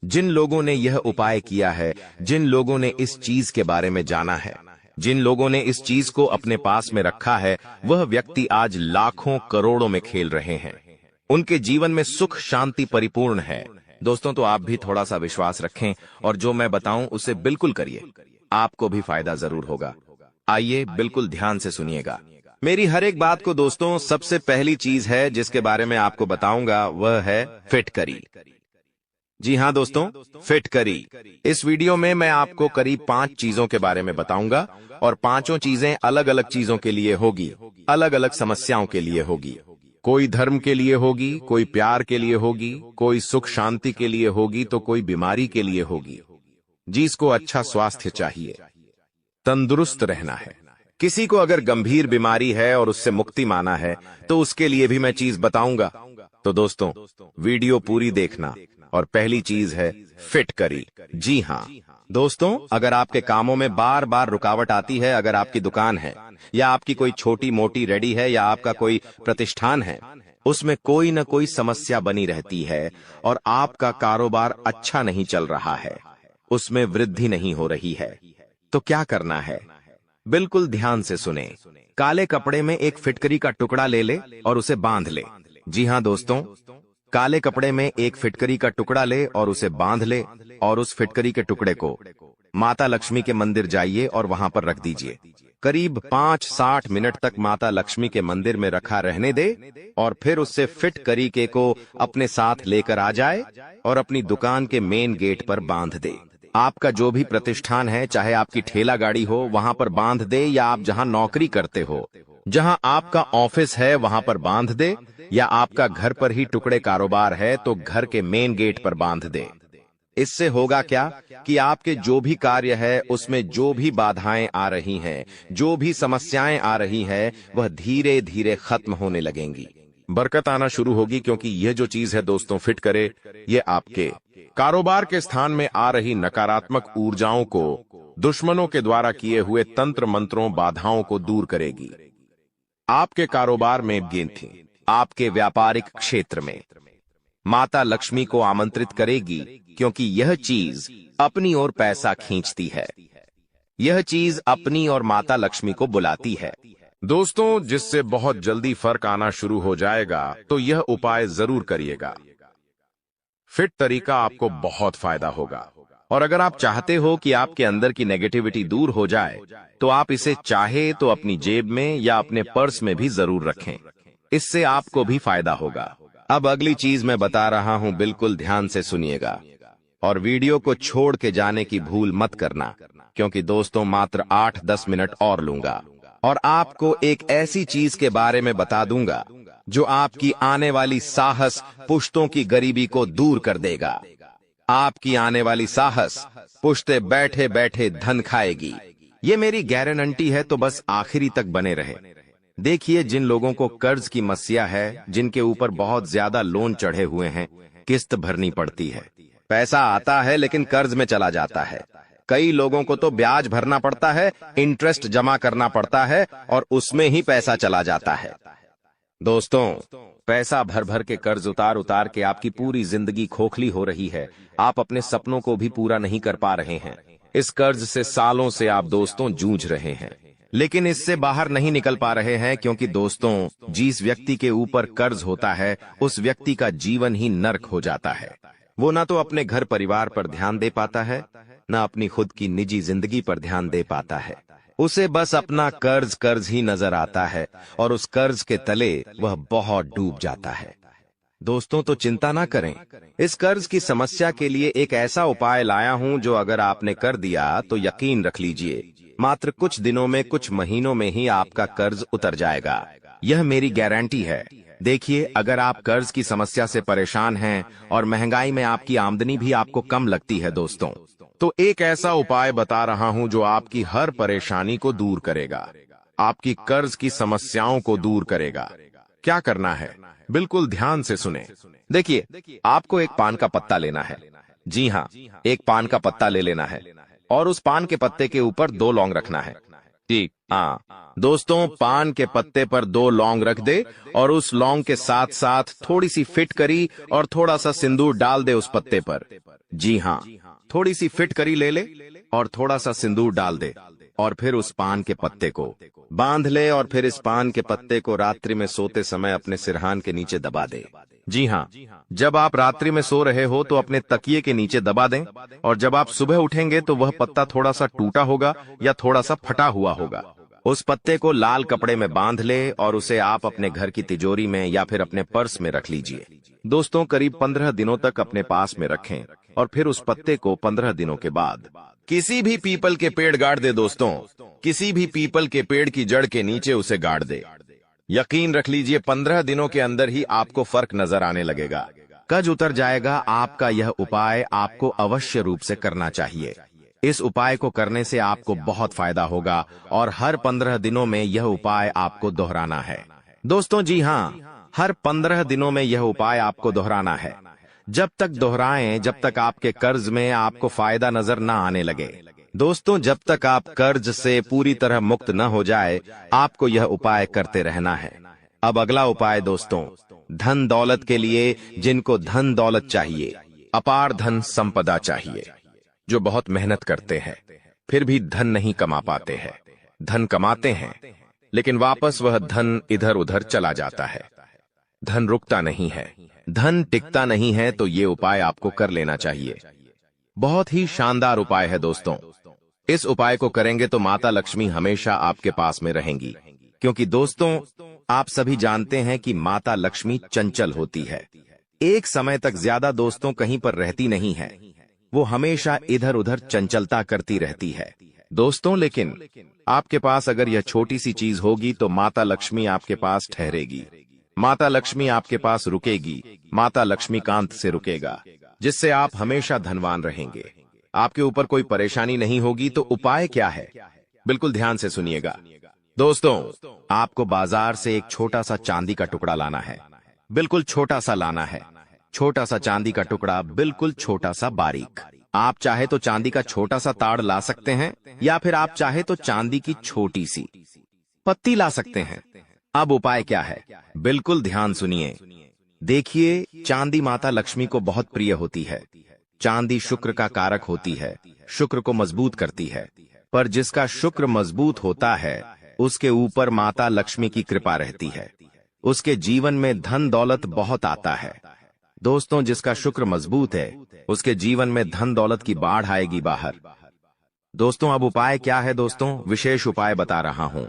जिन लोगों ने यह उपाय किया है, जिन लोगों ने इस चीज के बारे में जाना है, जिन लोगों ने इस चीज को अपने पास में रखा है, वह व्यक्ति आज लाखों करोड़ों में खेल रहे हैं, उनके जीवन में सुख शांति परिपूर्ण है। दोस्तों तो आप भी थोड़ा सा विश्वास रखें और जो मैं बताऊं उसे बिल्कुल करिए, आपको भी फायदा जरूर होगा। आइए बिल्कुल ध्यान से सुनिएगा मेरी हर एक बात को। दोस्तों सबसे पहली चीज है जिसके बारे में आपको बताऊंगा वह है फिटकरी। जी हाँ दोस्तों, फिटकरी। इस वीडियो में मैं आपको करीब 5 चीजों के बारे में बताऊंगा, और पांचों चीजें अलग अलग चीजों के लिए होगी, अलग अलग समस्याओं के लिए होगी। कोई धर्म के लिए होगी, कोई प्यार के लिए होगी, कोई सुख शांति के लिए होगी, तो कोई बीमारी के लिए होगी। जिसको अच्छा स्वास्थ्य चाहिए, तंदुरुस्त रहना है, किसी को अगर गंभीर बीमारी है और उससे मुक्ति माना है, तो उसके लिए भी मैं चीज बताऊंगा। तो दोस्तों वीडियो पूरी देखना। और पहली चीज है फिटकरी। जी हाँ दोस्तों, अगर आपके कामों में बार बार रुकावट आती है, अगर आपकी दुकान है या आपकी कोई छोटी मोटी रेडी है या आपका कोई प्रतिष्ठान है, उसमें कोई न कोई समस्या बनी रहती है और आपका कारोबार अच्छा नहीं चल रहा है, उसमें वृद्धि नहीं हो रही है, तो क्या करना है? बिल्कुल ध्यान से सुने। काले कपड़े में एक फिटकरी का टुकड़ा ले ले और उसे बांध ले। जी हाँ दोस्तों, काले कपड़े में एक फिटकरी का टुकड़ा ले और उसे बांध ले, और उस फिटकरी के टुकड़े को माता लक्ष्मी के मंदिर जाइए और वहां पर रख दीजिए। करीब 5-60 मिनट तक माता लक्ष्मी के मंदिर में रखा रहने दे और फिर उससे फिट करीके को अपने साथ लेकर आ जाए और अपनी दुकान के मेन गेट पर बांध दे। आपका जो भी प्रतिष्ठान है, चाहे आपकी ठेला गाड़ी हो, वहां पर बांध दे, या आप जहां नौकरी करते हो, जहां आपका ऑफिस है वहां पर बांध दे, या आपका घर पर ही टुकड़े कारोबार है तो घर के मेन गेट पर बांध दे। इससे होगा क्या कि आपके जो भी कार्य है उसमें जो भी बाधाएं आ रही हैं, जो भी समस्याएं आ रही हैं, वह धीरे धीरे खत्म होने लगेंगी, बरकत आना शुरू होगी। क्योंकि यह जो चीज है दोस्तों, फिट करे, ये आपके कारोबार के स्थान में आ रही नकारात्मक ऊर्जाओं को, दुश्मनों के द्वारा किए हुए तंत्र मंत्रों, बाधाओं को दूर करेगी। आपके कारोबार में गेंथी, आपके व्यापारिक क्षेत्र में माता लक्ष्मी को आमंत्रित करेगी, क्योंकि यह चीज अपनी ओर पैसा खींचती है। यह चीज अपनी और माता लक्ष्मी को बुलाती है दोस्तों, जिससे बहुत जल्दी फर्क आना शुरू हो जाएगा। तो यह उपाय जरूर करिएगा। फिट तरीका आपको बहुत फायदा होगा। और अगर आप चाहते हो कि आपके अंदर की नेगेटिविटी दूर हो जाए, तो आप इसे चाहे तो अपनी जेब में या अपने पर्स में भी जरूर रखें। इससे आपको भी फायदा होगा। अब अगली चीज मैं बता रहा हूं, बिल्कुल ध्यान से सुनिएगा और वीडियो को छोड़ के जाने की भूल मत करना, क्योंकि दोस्तों मात्र 8-10 मिनट और लूंगा और आपको एक ऐसी चीज के बारे में बता दूंगा जो आपकी आने वाली साहस पुश्तों की गरीबी को दूर कर देगा। आपकी आने वाली साहस पुश्ते बैठे बैठे धन खाएगी। ये मेरी गारंटी है, तो बस आखिरी तक बने रहे। देखिए, जिन लोगों को कर्ज की समस्या है, जिनके ऊपर बहुत ज्यादा लोन चढ़े हुए हैं, किस्त भरनी पड़ती है, पैसा आता है लेकिन कर्ज में चला जाता है। कई लोगों को तो ब्याज भरना पड़ता है, इंटरेस्ट जमा करना पड़ता है और उसमें ही पैसा चला जाता है। दोस्तों, पैसा भर भर के कर्ज उतार उतार के आपकी पूरी जिंदगी खोखली हो रही है। आप अपने सपनों को भी पूरा नहीं कर पा रहे हैं। इस कर्ज से सालों से आप दोस्तों जूझ रहे हैं, लेकिन इससे बाहर नहीं निकल पा रहे हैं, क्योंकि दोस्तों जिस व्यक्ति के ऊपर कर्ज होता है उस व्यक्ति का जीवन ही नर्क हो जाता है। वो ना तो अपने घर परिवार पर ध्यान दे पाता है, ना अपनी खुद की निजी जिंदगी पर ध्यान दे पाता है। उसे बस अपना कर्ज ही नजर आता है और उस कर्ज के तले वह बहुत डूब जाता है। दोस्तों, तो चिंता ना करें। इस कर्ज की समस्या के लिए एक ऐसा उपाय लाया हूं जो अगर आपने कर दिया तो यकीन रख लीजिए, मात्र कुछ दिनों में, कुछ महीनों में ही आपका कर्ज उतर जाएगा। यह मेरी गारंटी है। देखिए, अगर आप कर्ज की समस्या से परेशान हैं और महंगाई में आपकी आमदनी भी आपको कम लगती है दोस्तों, तो एक ऐसा उपाय बता रहा हूं जो आपकी हर परेशानी को दूर करेगा, आपकी कर्ज की समस्याओं को दूर करेगा। क्या करना है, बिल्कुल ध्यान से सुने। देखिए, आपको एक पान का पत्ता लेना है। जी हाँ, एक पान का पत्ता ले लेना है और उस पान के पत्ते के ऊपर 2 लौंग रखना है। ठीक, हाँ दोस्तों, पान के पत्ते पर 2 लौंग रख दे और उस लौंग के साथ साथ थोड़ी सी फिटकरी और थोड़ा सा सिंदूर डाल दे उस पत्ते पर। जी हाँ, थोड़ी सी फिटकरी ले ले और थोड़ा सा सिंदूर डाल दे और फिर उस पान के पत्ते को बांध ले और फिर इस पान के पत्ते को रात्रि में सोते समय अपने सिरहान के नीचे दबा दे। जी हाँ, जब आप रात्रि में सो रहे हो तो अपने तकिए के नीचे दबा दें और जब आप सुबह उठेंगे तो वह पत्ता थोड़ा सा टूटा होगा या थोड़ा सा फटा हुआ होगा। उस पत्ते को लाल कपड़े में बांध ले और उसे आप अपने घर की तिजोरी में या फिर अपने पर्स में रख लीजिए। दोस्तों, करीब 15 दिनों तक अपने पास में रखें और फिर उस पत्ते को 15 दिनों के बाद किसी भी पीपल के पेड़ गाड़ दे। दोस्तों, किसी भी पीपल के पेड़ की जड़ के नीचे उसे गाड़ दे। यकीन रख लीजिए, 15 दिनों के अंदर ही आपको फर्क नजर आने लगेगा, कर्ज उतर जाएगा। आपका यह उपाय आपको अवश्य रूप से करना चाहिए। इस उपाय को करने से आपको बहुत फायदा होगा और हर 15 दिनों में यह उपाय आपको दोहराना है। दोस्तों, जी हाँ, हर 15 दिनों में यह उपाय आपको दोहराना है। जब तक दोहराएं, जब तक आपके कर्ज में आपको फायदा नजर न आने लगे। दोस्तों, जब तक आप कर्ज से पूरी तरह मुक्त न हो जाए, आपको यह उपाय करते रहना है। अब अगला उपाय दोस्तों, धन दौलत के लिए, जिनको धन दौलत चाहिए, अपार धन संपदा चाहिए, जो बहुत मेहनत करते हैं फिर भी धन नहीं कमा पाते हैं, धन कमाते हैं लेकिन वापस वह धन इधर उधर चला जाता है, धन रुकता नहीं है, धन टिकता नहीं है, तो ये उपाय आपको कर लेना चाहिए। बहुत ही शानदार उपाय है दोस्तों। इस उपाय को करेंगे तो माता लक्ष्मी हमेशा आपके पास में रहेंगी, क्योंकि दोस्तों आप सभी जानते हैं कि माता लक्ष्मी चंचल होती है। एक समय तक ज्यादा दोस्तों कहीं पर रहती नहीं है, वो हमेशा इधर उधर चंचलता करती रहती है दोस्तों। लेकिन आपके पास अगर यह छोटी सी चीज होगी तो माता लक्ष्मी आपके पास ठहरेगी, माता लक्ष्मी आपके पास रुकेगी, माता लक्ष्मीकांत से रुकेगा, जिससे आप हमेशा धनवान रहेंगे, आपके ऊपर कोई परेशानी नहीं होगी। तो उपाय क्या है, बिल्कुल ध्यान से सुनिएगा दोस्तों। आपको बाजार से एक छोटा सा चांदी का टुकड़ा लाना है, बिल्कुल छोटा सा लाना है, छोटा सा चांदी का टुकड़ा, बिल्कुल छोटा सा बारीक। आप चाहे तो चांदी का छोटा सा ताड़ ला सकते हैं, या फिर आप चाहे तो चांदी की छोटी सी पत्ती ला सकते हैं। अब उपाय क्या है, बिल्कुल ध्यान सुनिए। देखिए, चांदी माता लक्ष्मी को बहुत प्रिय होती है। चांदी शुक्र का कारक होती है, शुक्र को मजबूत करती है। पर जिसका शुक्र मजबूत होता है उसके ऊपर माता लक्ष्मी की कृपा रहती है, उसके जीवन में धन दौलत बहुत आता है दोस्तों। जिसका शुक्र मजबूत है उसके जीवन में धन दौलत की बाढ़ आएगी बाहर। दोस्तों अब उपाय क्या है दोस्तों, विशेष उपाय बता रहा हूं।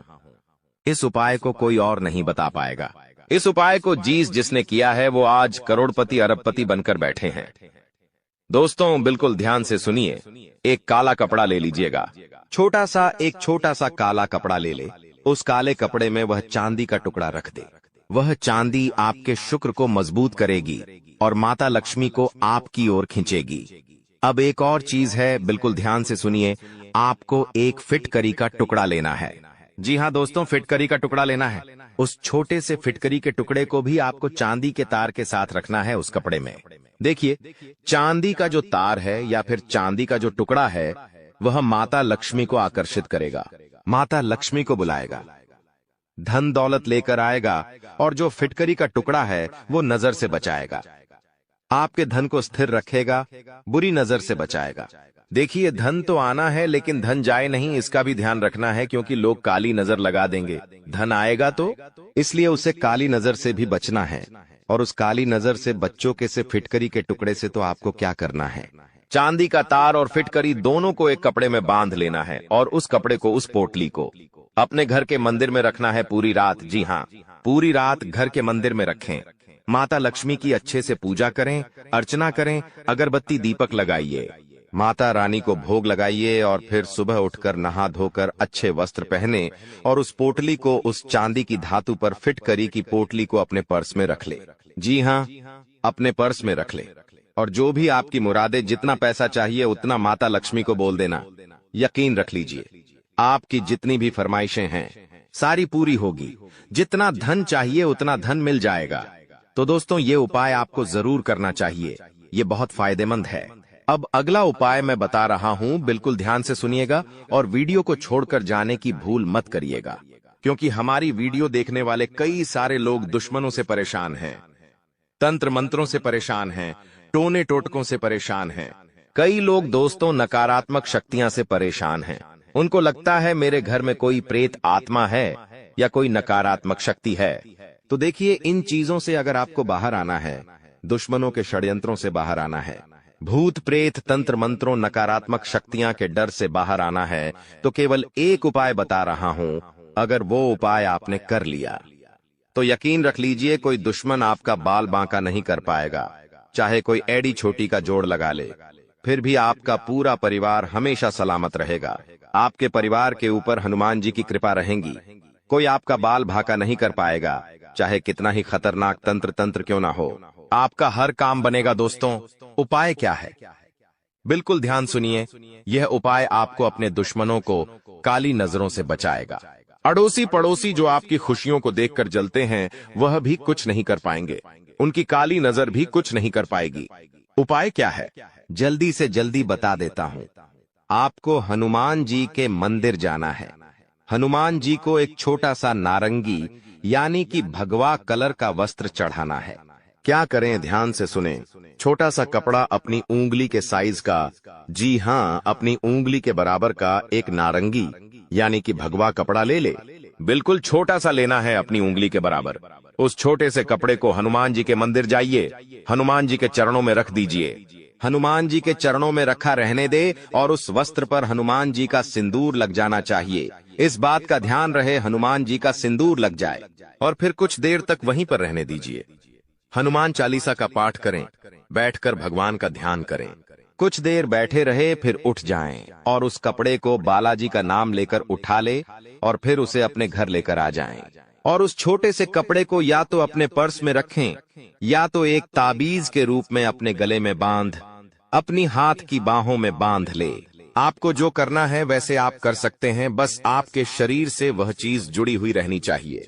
इस उपाय को कोई और नहीं बता पाएगा। इस उपाय को जिसने किया है वो आज करोड़पति अरबपति बनकर बैठे हैं दोस्तों। बिल्कुल ध्यान से सुनिए। एक काला कपड़ा ले लीजिएगा, एक छोटा सा काला कपड़ा ले ले। उस काले कपड़े में वह चांदी का टुकड़ा रख दे। वह चांदी आपके शुक्र को मजबूत करेगी और माता लक्ष्मी को आपकी ओर खींचेगी। अब एक और चीज है, बिल्कुल ध्यान से सुनिए। आपको एक फिटकरी का टुकड़ा लेना है। जी हाँ दोस्तों, फिटकरी का टुकड़ा लेना है। उस छोटे से फिटकरी के टुकड़े को भी आपको चांदी के तार के साथ रखना है उस कपड़े में। देखिए, चांदी का जो तार है या फिर चांदी का जो टुकड़ा है वह माता लक्ष्मी को आकर्षित करेगा, माता लक्ष्मी को बुलाएगा, धन दौलत लेकर आएगा। और जो फिटकरी का टुकड़ा है वो नजर से बचाएगा, आपके धन को स्थिर रखेगा, बुरी नजर से बचाएगा। देखिए, धन तो आना है लेकिन धन जाए नहीं, इसका भी ध्यान रखना है, क्योंकि लोग काली नजर लगा देंगे। धन आएगा तो इसलिए उसे काली नजर से भी बचना है। और उस काली नजर से बच्चों के से फिटकरी के टुकड़े से तो आपको क्या करना है, चांदी का तार और फिटकरी दोनों को एक कपड़े में बांध लेना है और उस कपड़े को, उस पोटली को अपने घर के मंदिर में रखना है पूरी रात। जी हाँ, पूरी रात घर के मंदिर में रखें। माता लक्ष्मी की अच्छे से पूजा करें, अर्चना करें, अगरबत्ती दीपक लगाइए, माता रानी को भोग लगाइए और फिर सुबह उठकर नहा धोकर अच्छे वस्त्र पहने और उस पोटली को, उस चांदी की धातु पर फिट करी की पोटली को अपने पर्स में रख ले। जी हाँ, अपने पर्स में रख ले। और जो भी आपकी मुरादें, जितना पैसा चाहिए उतना माता लक्ष्मी को बोल देना। यकीन रख लीजिए, आपकी जितनी भी फरमाइशें हैं सारी पूरी होगी। जितना धन चाहिए उतना धन मिल जाएगा। तो दोस्तों ये उपाय आपको जरूर करना चाहिए, ये बहुत फायदेमंद है। अब अगला उपाय मैं बता रहा हूं, बिल्कुल ध्यान से सुनिएगा और वीडियो को छोड़कर जाने की भूल मत करिएगा, क्योंकि हमारी वीडियो देखने वाले कई सारे लोग दुश्मनों से परेशान हैं, तंत्र मंत्रों से परेशान हैं, टोने टोटकों से परेशान हैं। कई लोग दोस्तों नकारात्मक शक्तियां से परेशान हैं। उनको लगता है मेरे घर में कोई प्रेत आत्मा है या कोई नकारात्मक शक्ति है। तो देखिए, इन चीजों से अगर आपको बाहर आना है, दुश्मनों के षड्यंत्रों से बाहर आना है, भूत प्रेत तंत्र मंत्रों नकारात्मक शक्तियां के डर से बाहर आना है, तो केवल एक उपाय बता रहा हूं। अगर वो उपाय आपने कर लिया तो यकीन रख लीजिए कोई दुश्मन आपका बाल बांका नहीं कर पाएगा। चाहे कोई एड़ी छोटी का जोड़ लगा ले, फिर भी आपका पूरा परिवार हमेशा सलामत रहेगा। आपके परिवार के ऊपर हनुमान जी की कृपा रहेगी। कोई आपका बाल भाका नहीं कर पाएगा, चाहे कितना ही खतरनाक तंत्र क्यों ना हो। आपका हर काम बनेगा। दोस्तों उपाय क्या है, बिल्कुल ध्यान सुनिए। यह उपाय आपको अपने दुश्मनों को काली नजरों से बचाएगा। अड़ोसी पड़ोसी जो आपकी खुशियों को देखकर जलते हैं वह भी कुछ नहीं कर पाएंगे, उनकी काली नजर भी कुछ नहीं कर पाएगी। उपाय क्या है, जल्दी से जल्दी बता देता हूं। आपको हनुमान जी के मंदिर जाना है। हनुमान जी को एक छोटा सा नारंगी यानी कि भगवा कलर का वस्त्र चढ़ाना है। क्या करें, ध्यान से सुने। छोटा सा कपड़ा अपनी उंगली के साइज का, जी हाँ, अपनी उंगली के बराबर का एक नारंगी यानी कि भगवा कपड़ा ले ले बिल्कुल छोटा सा लेना है, अपनी उंगली के बराबर। उस छोटे से कपड़े को हनुमान जी के मंदिर जाइए, हनुमान जी के चरणों में रख दीजिए। हनुमान जी के चरणों में रखा रहने दे और उस वस्त्र पर हनुमान जी का सिंदूर लग जाना चाहिए। इस बात का ध्यान रहे हनुमान जी का सिंदूर लग जाए और फिर कुछ देर तक वहीं पर रहने दीजिए। हनुमान चालीसा का पाठ करें, बैठकर भगवान का ध्यान करें। कुछ देर बैठे रहे, फिर उठ जाएं और उस कपड़े को बालाजी का नाम लेकर उठा ले और फिर उसे अपने घर लेकर आ जाएं। और उस छोटे से कपड़े को या तो अपने पर्स में रखें या तो एक ताबीज के रूप में अपने गले में बांध अपनी हाथ की बाहों में बांध ले। आपको जो करना है वैसे आप कर सकते हैं, बस आपके शरीर से वह चीज जुड़ी हुई रहनी चाहिए।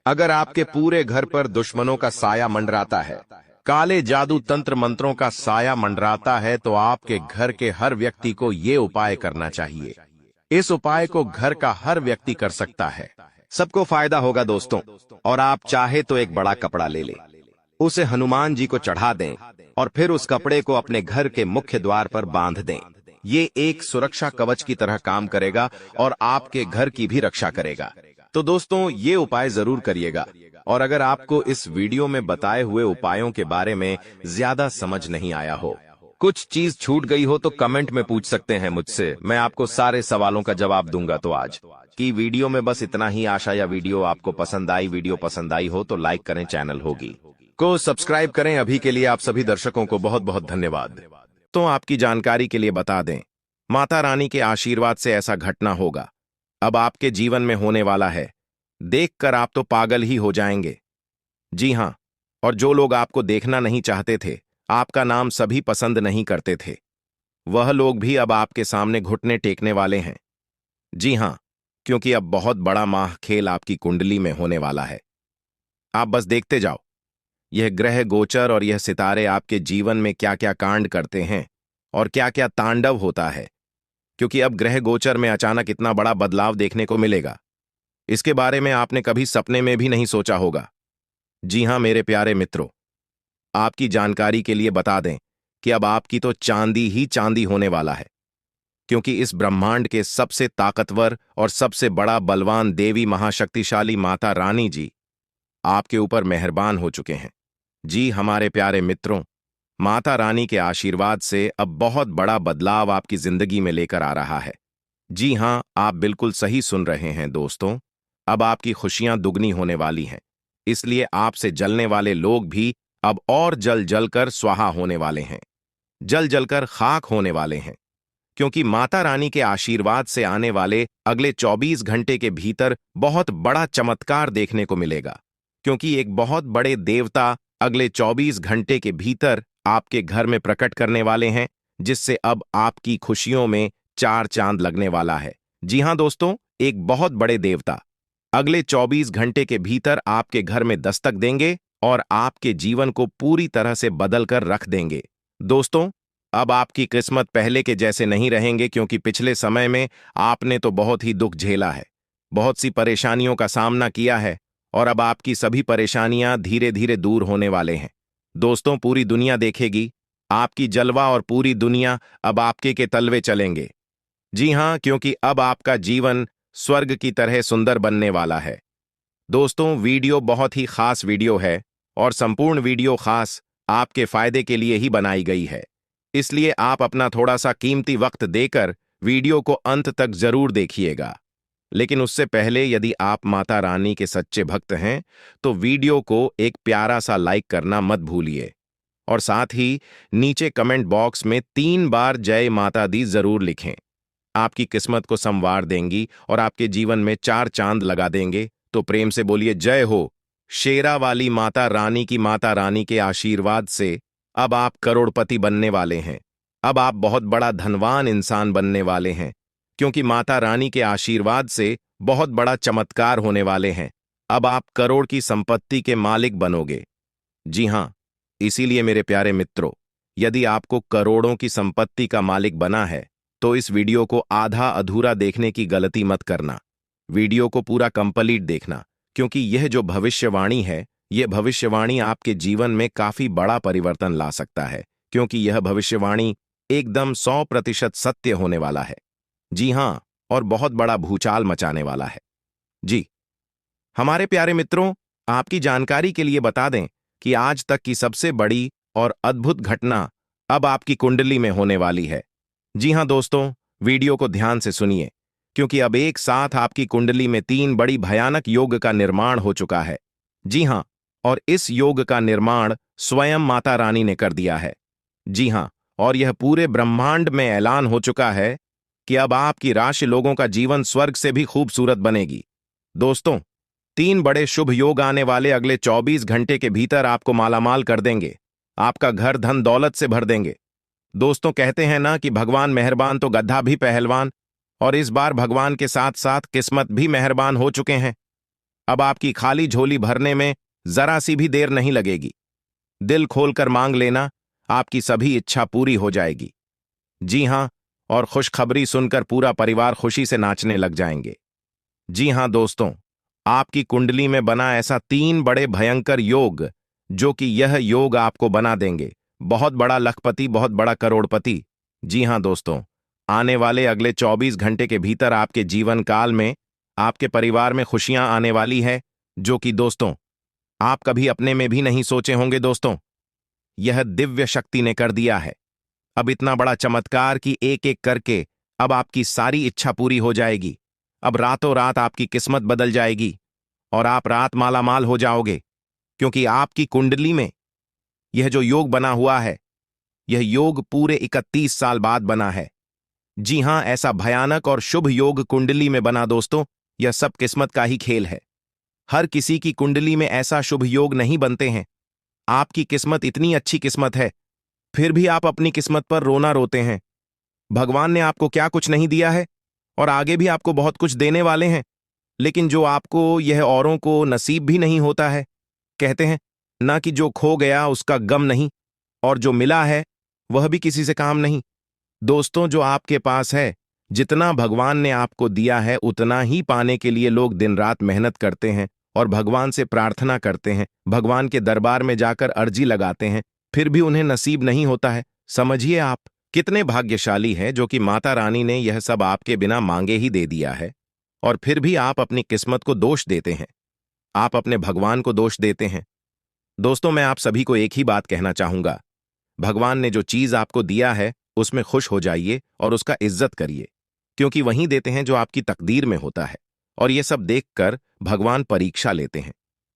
अगर आपके पूरे घर पर दुश्मनों का साया मंडराता है, काले जादू तंत्र मंत्रों का साया मंडराता है, तो आपके घर के हर व्यक्ति को ये उपाय करना चाहिए। इस उपाय को घर का हर व्यक्ति कर सकता है, सबको फायदा होगा दोस्तों। और आप चाहे तो एक बड़ा कपड़ा ले ले, उसे हनुमान जी को चढ़ा दें और फिर उस कपड़े को अपने घर के मुख्य द्वार पर बांध दें। ये एक सुरक्षा कवच की तरह काम करेगा और आपके घर की भी रक्षा करेगा। तो दोस्तों, ये उपाय जरूर करिएगा। और अगर आपको इस वीडियो में बताए हुए उपायों के बारे में ज्यादा समझ नहीं आया हो, कुछ चीज छूट गई हो, तो कमेंट में पूछ सकते हैं मुझसे, मैं आपको सारे सवालों का जवाब दूंगा। तो आज की वीडियो में बस इतना ही। आशा या वीडियो आपको पसंद आई। वीडियो पसंद आई हो तो लाइक करें, चैनल होगी को सब्सक्राइब करें। अभी के लिए आप सभी दर्शकों को बहुत बहुत धन्यवाद। तो आपकी जानकारी के लिए बता दें, माता रानी के आशीर्वाद से ऐसा घटना होगा अब आपके जीवन में होने वाला है, देखकर आप तो पागल ही हो जाएंगे। जी हां, और जो लोग आपको देखना नहीं चाहते थे, आपका नाम सभी पसंद नहीं करते थे, वह लोग भी अब आपके सामने घुटने टेकने वाले हैं। जी हां, क्योंकि अब बहुत बड़ा माह खेल आपकी कुंडली में होने वाला है। आप बस देखते जाओ, यह ग्रह गोचर और यह सितारे आपके जीवन में क्या क्या कांड करते हैं और क्या क्या तांडव होता है, क्योंकि अब ग्रह गोचर में अचानक इतना बड़ा बदलाव देखने को मिलेगा। इसके बारे में आपने कभी सपने में भी नहीं सोचा होगा। जी हां मेरे प्यारे मित्रों, आपकी जानकारी के लिए बता दें कि अब आपकी तो चांदी ही चांदी होने वाला है, क्योंकि इस ब्रह्मांड के सबसे ताकतवर और सबसे बड़ा बलवान देवी महाशक्तिशाली माता रानी जी आपके ऊपर मेहरबान हो चुके हैं। जी हमारे प्यारे मित्रों, माता रानी के आशीर्वाद से अब बहुत बड़ा बदलाव आपकी जिंदगी में लेकर आ रहा है। जी हां, आप बिल्कुल सही सुन रहे हैं दोस्तों, अब आपकी खुशियां दुगनी होने वाली हैं। इसलिए आपसे जलने वाले लोग भी अब और जल जलकर स्वाहा होने वाले हैं, जल जलकर खाक होने वाले हैं, क्योंकि माता रानी के आशीर्वाद से आने वाले अगले 24 घंटे के भीतर बहुत बड़ा चमत्कार देखने को मिलेगा, क्योंकि एक बहुत बड़े देवता अगले 24 घंटे के भीतर आपके घर में प्रकट करने वाले हैं, जिससे अब आपकी खुशियों में चार चांद लगने वाला है। जी हां दोस्तों, एक बहुत बड़े देवता अगले 24 घंटे के भीतर आपके घर में दस्तक देंगे और आपके जीवन को पूरी तरह से बदल कर रख देंगे। दोस्तों, अब आपकी किस्मत पहले के जैसे नहीं रहेंगे, क्योंकि पिछले समय में आपने तो बहुत ही दुख झेला है, बहुत सी परेशानियों का सामना किया है, और अब आपकी सभी परेशानियां धीरे धीरे दूर होने वाले हैं। दोस्तों, पूरी दुनिया देखेगी आपकी जलवा और पूरी दुनिया अब आपके के तलवे चलेंगे। जी हां, क्योंकि अब आपका जीवन स्वर्ग की तरह सुंदर बनने वाला है। दोस्तों, वीडियो बहुत ही खास वीडियो है और संपूर्ण वीडियो खास आपके फायदे के लिए ही बनाई गई है, इसलिए आप अपना थोड़ा सा कीमती वक्त देकर वीडियो को अंत तक जरूर देखिएगा। लेकिन उससे पहले, यदि आप माता रानी के सच्चे भक्त हैं तो वीडियो को एक प्यारा सा लाइक करना मत भूलिए, और साथ ही नीचे कमेंट बॉक्स में 3 बार जय माता दी जरूर लिखें। आपकी किस्मत को संवार देंगी और आपके जीवन में 4 चांद लगा देंगे। तो प्रेम से बोलिए जय हो। शेरा वाली माता रानी की माता रानी के आशीर्वाद से अब आप करोड़पति बनने वाले हैं। अब आप बहुत बड़ा धनवान इंसान बनने वाले हैं, क्योंकि माता रानी के आशीर्वाद से बहुत बड़ा चमत्कार होने वाले हैं। अब आप करोड़ की संपत्ति के मालिक बनोगे। जी हां, इसीलिए मेरे प्यारे मित्रों, यदि आपको करोड़ों की संपत्ति का मालिक बना है तो इस वीडियो को आधा अधूरा देखने की गलती मत करना। वीडियो को पूरा कंप्लीट देखना, क्योंकि यह जो भविष्यवाणी है, यह भविष्यवाणी आपके जीवन में काफी बड़ा परिवर्तन ला सकता है, क्योंकि यह भविष्यवाणी एकदम 100% सत्य होने वाला है। जी हां, और बहुत बड़ा भूचाल मचाने वाला है। जी, हमारे प्यारे मित्रों, आपकी जानकारी के लिए बता दें कि आज तक की सबसे बड़ी और अद्भुत घटना अब आपकी कुंडली में होने वाली है। जी हां दोस्तों, वीडियो को ध्यान से सुनिए, क्योंकि अब एक साथ आपकी कुंडली में 3 बड़ी भयानक योग का निर्माण हो चुका है। जी हां, और इस योग का निर्माण स्वयं माता रानी ने कर दिया है। जी हां, और यह पूरे ब्रह्मांड में ऐलान हो चुका है कि अब आपकी राशि लोगों का जीवन स्वर्ग से भी खूबसूरत बनेगी। दोस्तों, 3 बड़े शुभ योग आने वाले अगले 24 घंटे के भीतर आपको मालामाल कर देंगे, आपका घर धन दौलत से भर देंगे। दोस्तों, कहते हैं ना कि भगवान मेहरबान तो गधा भी पहलवान, और इस बार भगवान के साथ साथ किस्मत भी मेहरबान हो चुके हैं। अब आपकी खाली झोली भरने में जरा सी भी देर नहीं लगेगी। दिल खोलकर मांग लेना, आपकी सभी इच्छा पूरी हो जाएगी। जी हां, और खुशखबरी सुनकर पूरा परिवार खुशी से नाचने लग जाएंगे। जी हां दोस्तों, आपकी कुंडली में बना ऐसा 3 बड़े भयंकर योग, जो कि यह योग आपको बना देंगे बहुत बड़ा लखपति, बहुत बड़ा करोड़पति। जी हां दोस्तों, आने वाले अगले 24 घंटे के भीतर आपके जीवन काल में आपके परिवार में खुशियां आने वाली है, जो कि दोस्तों आप कभी अपने में भी नहीं सोचे होंगे। दोस्तों, यह दिव्य शक्ति ने कर दिया है। अब इतना बड़ा चमत्कार कि एक एक करके अब आपकी सारी इच्छा पूरी हो जाएगी। अब रातों रात आपकी किस्मत बदल जाएगी और आप रात मालामाल हो जाओगे, क्योंकि आपकी कुंडली में यह जो योग बना हुआ है, यह योग पूरे 31 साल बाद बना है। जी हां, ऐसा भयानक और शुभ योग कुंडली में बना। दोस्तों, यह सब किस्मत का ही खेल है। हर किसी की कुंडली में ऐसा शुभ योग नहीं बनते हैं। आपकी किस्मत इतनी अच्छी किस्मत है, फिर भी आप अपनी किस्मत पर रोना रोते हैं। भगवान ने आपको क्या कुछ नहीं दिया है, और आगे भी आपको बहुत कुछ देने वाले हैं, लेकिन जो आपको यह औरों को नसीब भी नहीं होता है। कहते हैं ना कि जो खो गया उसका गम नहीं, और जो मिला है वह भी किसी से काम नहीं। दोस्तों, जो आपके पास है, जितना भगवान ने आपको दिया है, उतना ही पाने के लिए लोग दिन रात मेहनत करते हैं और भगवान से प्रार्थना करते हैं, भगवान के दरबार में जाकर अर्जी लगाते हैं, फिर भी उन्हें नसीब नहीं होता है। समझिए आप कितने भाग्यशाली हैं, जो कि माता रानी ने यह सब आपके बिना मांगे ही दे दिया है, और फिर भी आप अपनी किस्मत को दोष देते हैं, आप अपने भगवान को दोष देते हैं। दोस्तों, मैं आप सभी को एक ही बात कहना चाहूंगा, भगवान ने जो चीज आपको दिया है उसमें खुश हो जाइए और उसका इज्जत करिए, क्योंकि वहीं देते हैं जो आपकी तकदीर में होता है, और ये सब देखकर भगवान परीक्षा लेते हैं।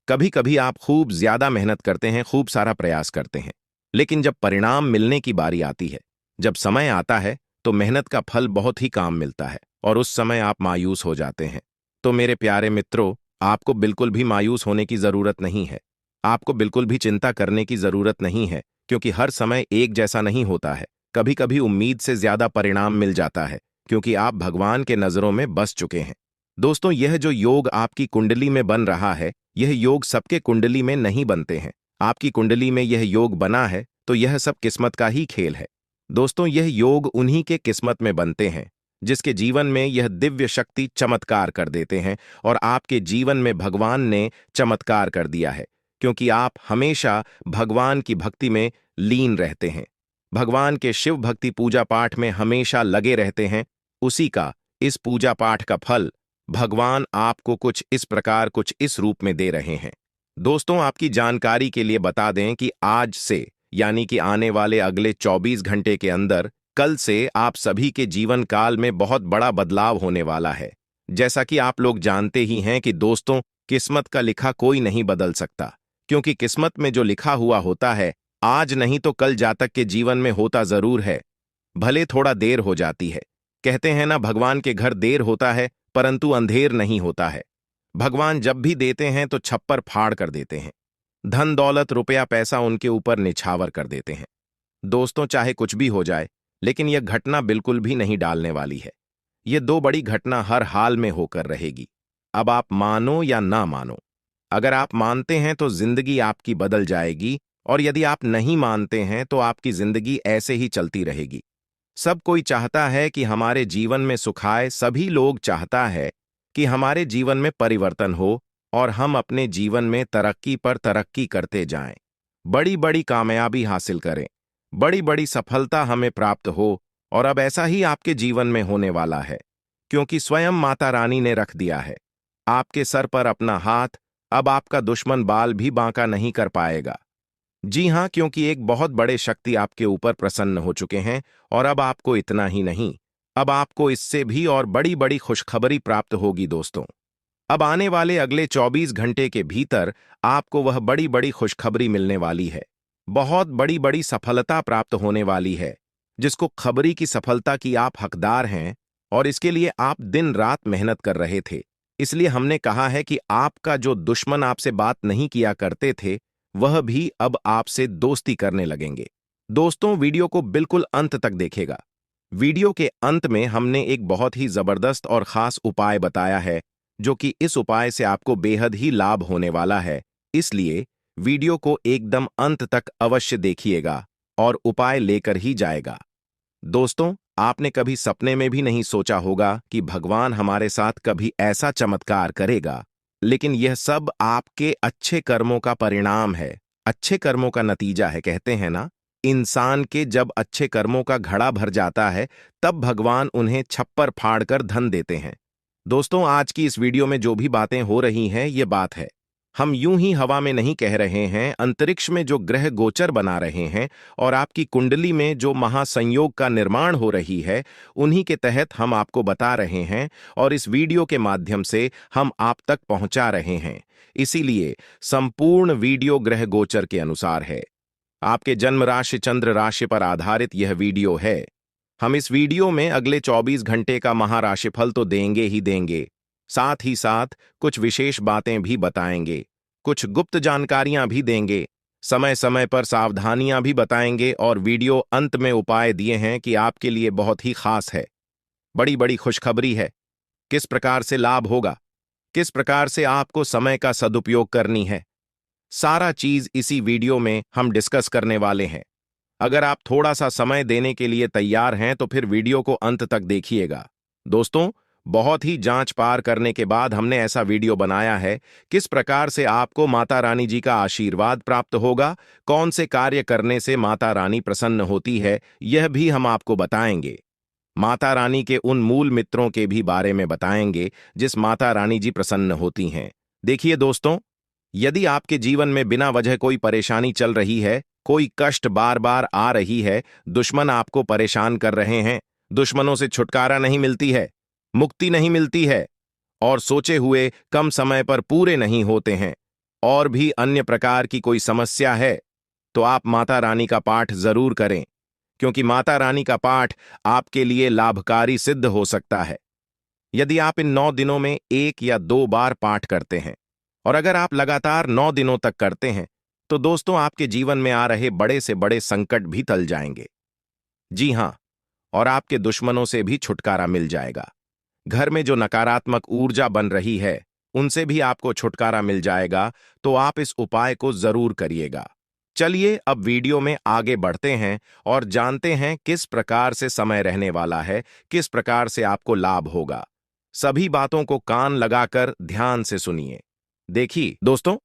कभी कभी आप खूब ज्यादा मेहनत करते हैं, खूब सारा प्रयास करते हैं, लेकिन जब परिणाम मिलने की बारी आती है, जब समय आता है, तो मेहनत का फल बहुत ही काम मिलता है, और उस समय आप मायूस हो जाते हैं। तो मेरे प्यारे मित्रों, आपको बिल्कुल भी मायूस होने की जरूरत नहीं है। आपको बिल्कुल भी चिंता करने की जरूरत नहीं है, क्योंकि हर समय एक जैसा नहीं होता है। कभी कभी उम्मीद से ज्यादा परिणाम मिल जाता है, क्योंकि आप भगवान के नजरों में बस चुके हैं। दोस्तों, यह जो योग आपकी कुंडली में बन रहा है, यह योग सबके कुंडली में नहीं बनते हैं। आपकी कुंडली में यह योग बना है, तो यह सब किस्मत का ही खेल है। दोस्तों, यह योग उन्हीं के किस्मत में बनते हैं, जिसके जीवन में यह दिव्य शक्ति चमत्कार कर देते हैं, और आपके जीवन में भगवान ने चमत्कार कर दिया है, क्योंकि आप हमेशा भगवान की भक्ति में लीन रहते हैं, भगवान के शिव भक्ति पूजा पाठ में हमेशा लगे रहते हैं। उसी का, इस पूजा पाठ का फल भगवान आपको कुछ इस प्रकार, कुछ इस रूप में दे रहे हैं। दोस्तों, आपकी जानकारी के लिए बता दें कि आज से, यानी कि आने वाले अगले 24 घंटे के अंदर, कल से आप सभी के जीवन काल में बहुत बड़ा बदलाव होने वाला है। जैसा कि आप लोग जानते ही हैं कि दोस्तों, किस्मत का लिखा कोई नहीं बदल सकता, क्योंकि किस्मत में जो लिखा हुआ होता है, आज नहीं तो कल जातक के जीवन में होता जरूर है, भले थोड़ा देर हो जाती है। कहते हैं ना, भगवान के घर देर होता है परंतु अंधेर नहीं होता है। भगवान जब भी देते हैं तो छप्पर फाड़ कर देते हैं, धन दौलत रुपया पैसा उनके ऊपर निछावर कर देते हैं। दोस्तों, चाहे कुछ भी हो जाए, लेकिन यह घटना बिल्कुल भी नहीं डालने वाली है। यह 2 बड़ी घटना हर हाल में होकर रहेगी। अब आप मानो या ना मानो, अगर आप मानते हैं तो जिंदगी आपकी बदल जाएगी, और यदि आप नहीं मानते हैं तो आपकी जिंदगी ऐसे ही चलती रहेगी। सब कोई चाहता है कि हमारे जीवन में सुख आए, सभी लोग चाहता है कि हमारे जीवन में परिवर्तन हो, और हम अपने जीवन में तरक्की पर तरक्की करते जाएं, बड़ी बड़ी कामयाबी हासिल करें, बड़ी बड़ी सफलता हमें प्राप्त हो। और अब ऐसा ही आपके जीवन में होने वाला है, क्योंकि स्वयं माता रानी ने रख दिया है। आपके सर पर अपना हाथ, अब आपका दुश्मन बाल भी बांका नहीं कर पाएगा। जी हां, क्योंकि एक बहुत बड़े शक्ति आपके ऊपर प्रसन्न हो चुके हैं। और अब आपको इतना ही नहीं, अब आपको इससे भी और बड़ी बड़ी खुशखबरी प्राप्त होगी दोस्तों। अब आने वाले अगले 24 घंटे के भीतर आपको वह बड़ी बड़ी खुशखबरी मिलने वाली है। बहुत बड़ी बड़ी सफलता प्राप्त होने वाली है, जिसको खबरी की सफलता की आप हकदार हैं। और इसके लिए आप दिन रात मेहनत कर रहे थे। इसलिए हमने कहा है कि आपका जो दुश्मन आपसे बात नहीं किया करते थे, वह भी अब आपसे दोस्ती करने लगेंगे। दोस्तों, वीडियो को बिल्कुल अंत तक देखेगा। वीडियो के अंत में हमने एक बहुत ही जबरदस्त और खास उपाय बताया है, जो कि इस उपाय से आपको बेहद ही लाभ होने वाला है। इसलिए वीडियो को एकदम अंत तक अवश्य देखिएगा और उपाय लेकर ही जाएगा। दोस्तों, आपने कभी सपने में भी नहीं सोचा होगा कि भगवान हमारे साथ कभी ऐसा चमत्कार करेगा, लेकिन यह सब आपके अच्छे कर्मों का परिणाम है, अच्छे कर्मों का नतीजा है। कहते हैं ना, इंसान के जब अच्छे कर्मों का घड़ा भर जाता है, तब भगवान उन्हें छप्पर फाड़कर धन देते हैं। दोस्तों, आज की इस वीडियो में जो भी बातें हो रही हैं, ये बात है। हम यूं ही हवा में नहीं कह रहे हैं। अंतरिक्ष में जो ग्रह गोचर बना रहे हैं और आपकी कुंडली में जो महासंयोग का निर्माण हो रही है, उन्हीं के तहत हम आपको बता रहे हैं और इस वीडियो के माध्यम से हम आप तक पहुंचा रहे हैं। इसीलिए संपूर्ण वीडियो ग्रह गोचर के अनुसार है। आपके जन्म राशि चंद्र राशि पर आधारित यह वीडियो है। हम इस वीडियो में अगले 24 घंटे का महाराशिफल तो देंगे ही देंगे, साथ ही साथ कुछ विशेष बातें भी बताएंगे, कुछ गुप्त जानकारियां भी देंगे, समय समय पर सावधानियां भी बताएंगे और वीडियो अंत में उपाय दिए हैं कि आपके लिए बहुत ही खास है। बड़ी बड़ी खुशखबरी है। किस प्रकार से लाभ होगा, किस प्रकार से आपको समय का सदुपयोग करनी है, सारा चीज इसी वीडियो में हम डिस्कस करने वाले हैं। अगर आप थोड़ा सा समय देने के लिए तैयार हैं तो फिर वीडियो को अंत तक देखिएगा। दोस्तों, बहुत ही जांच पार करने के बाद हमने ऐसा वीडियो बनाया है। किस प्रकार से आपको माता रानी जी का आशीर्वाद प्राप्त होगा, कौन से कार्य करने से माता रानी प्रसन्न होती है, यह भी हम आपको बताएंगे। माता रानी के उन मूल मित्रों के भी बारे में बताएंगे जिस माता रानी जी प्रसन्न होती हैं। देखिए दोस्तों, यदि आपके जीवन में बिना वजह कोई परेशानी चल रही है, कोई कष्ट बार बार आ रही है, दुश्मन आपको परेशान कर रहे हैं, दुश्मनों से छुटकारा नहीं मिलती है, मुक्ति नहीं मिलती है और सोचे हुए कम समय पर पूरे नहीं होते हैं, और भी अन्य प्रकार की कोई समस्या है, तो आप माता रानी का पाठ जरूर करें, क्योंकि माता रानी का पाठ आपके लिए लाभकारी सिद्ध हो सकता है। यदि आप इन 9 दिनों में 1 या 2 बार पाठ करते हैं और अगर आप लगातार 9 दिनों तक करते हैं, तो दोस्तों आपके जीवन में आ रहे बड़े से बड़े संकट भी टल जाएंगे। जी हां, और आपके दुश्मनों से भी छुटकारा मिल जाएगा। घर में जो नकारात्मक ऊर्जा बन रही है, उनसे भी आपको छुटकारा मिल जाएगा। तो आप इस उपाय को जरूर करिएगा। चलिए अब वीडियो में आगे बढ़ते हैं और जानते हैं किस प्रकार से समय रहने वाला है, किस प्रकार से आपको लाभ होगा। सभी बातों को कान लगाकर ध्यान से सुनिए। देखिए दोस्तों,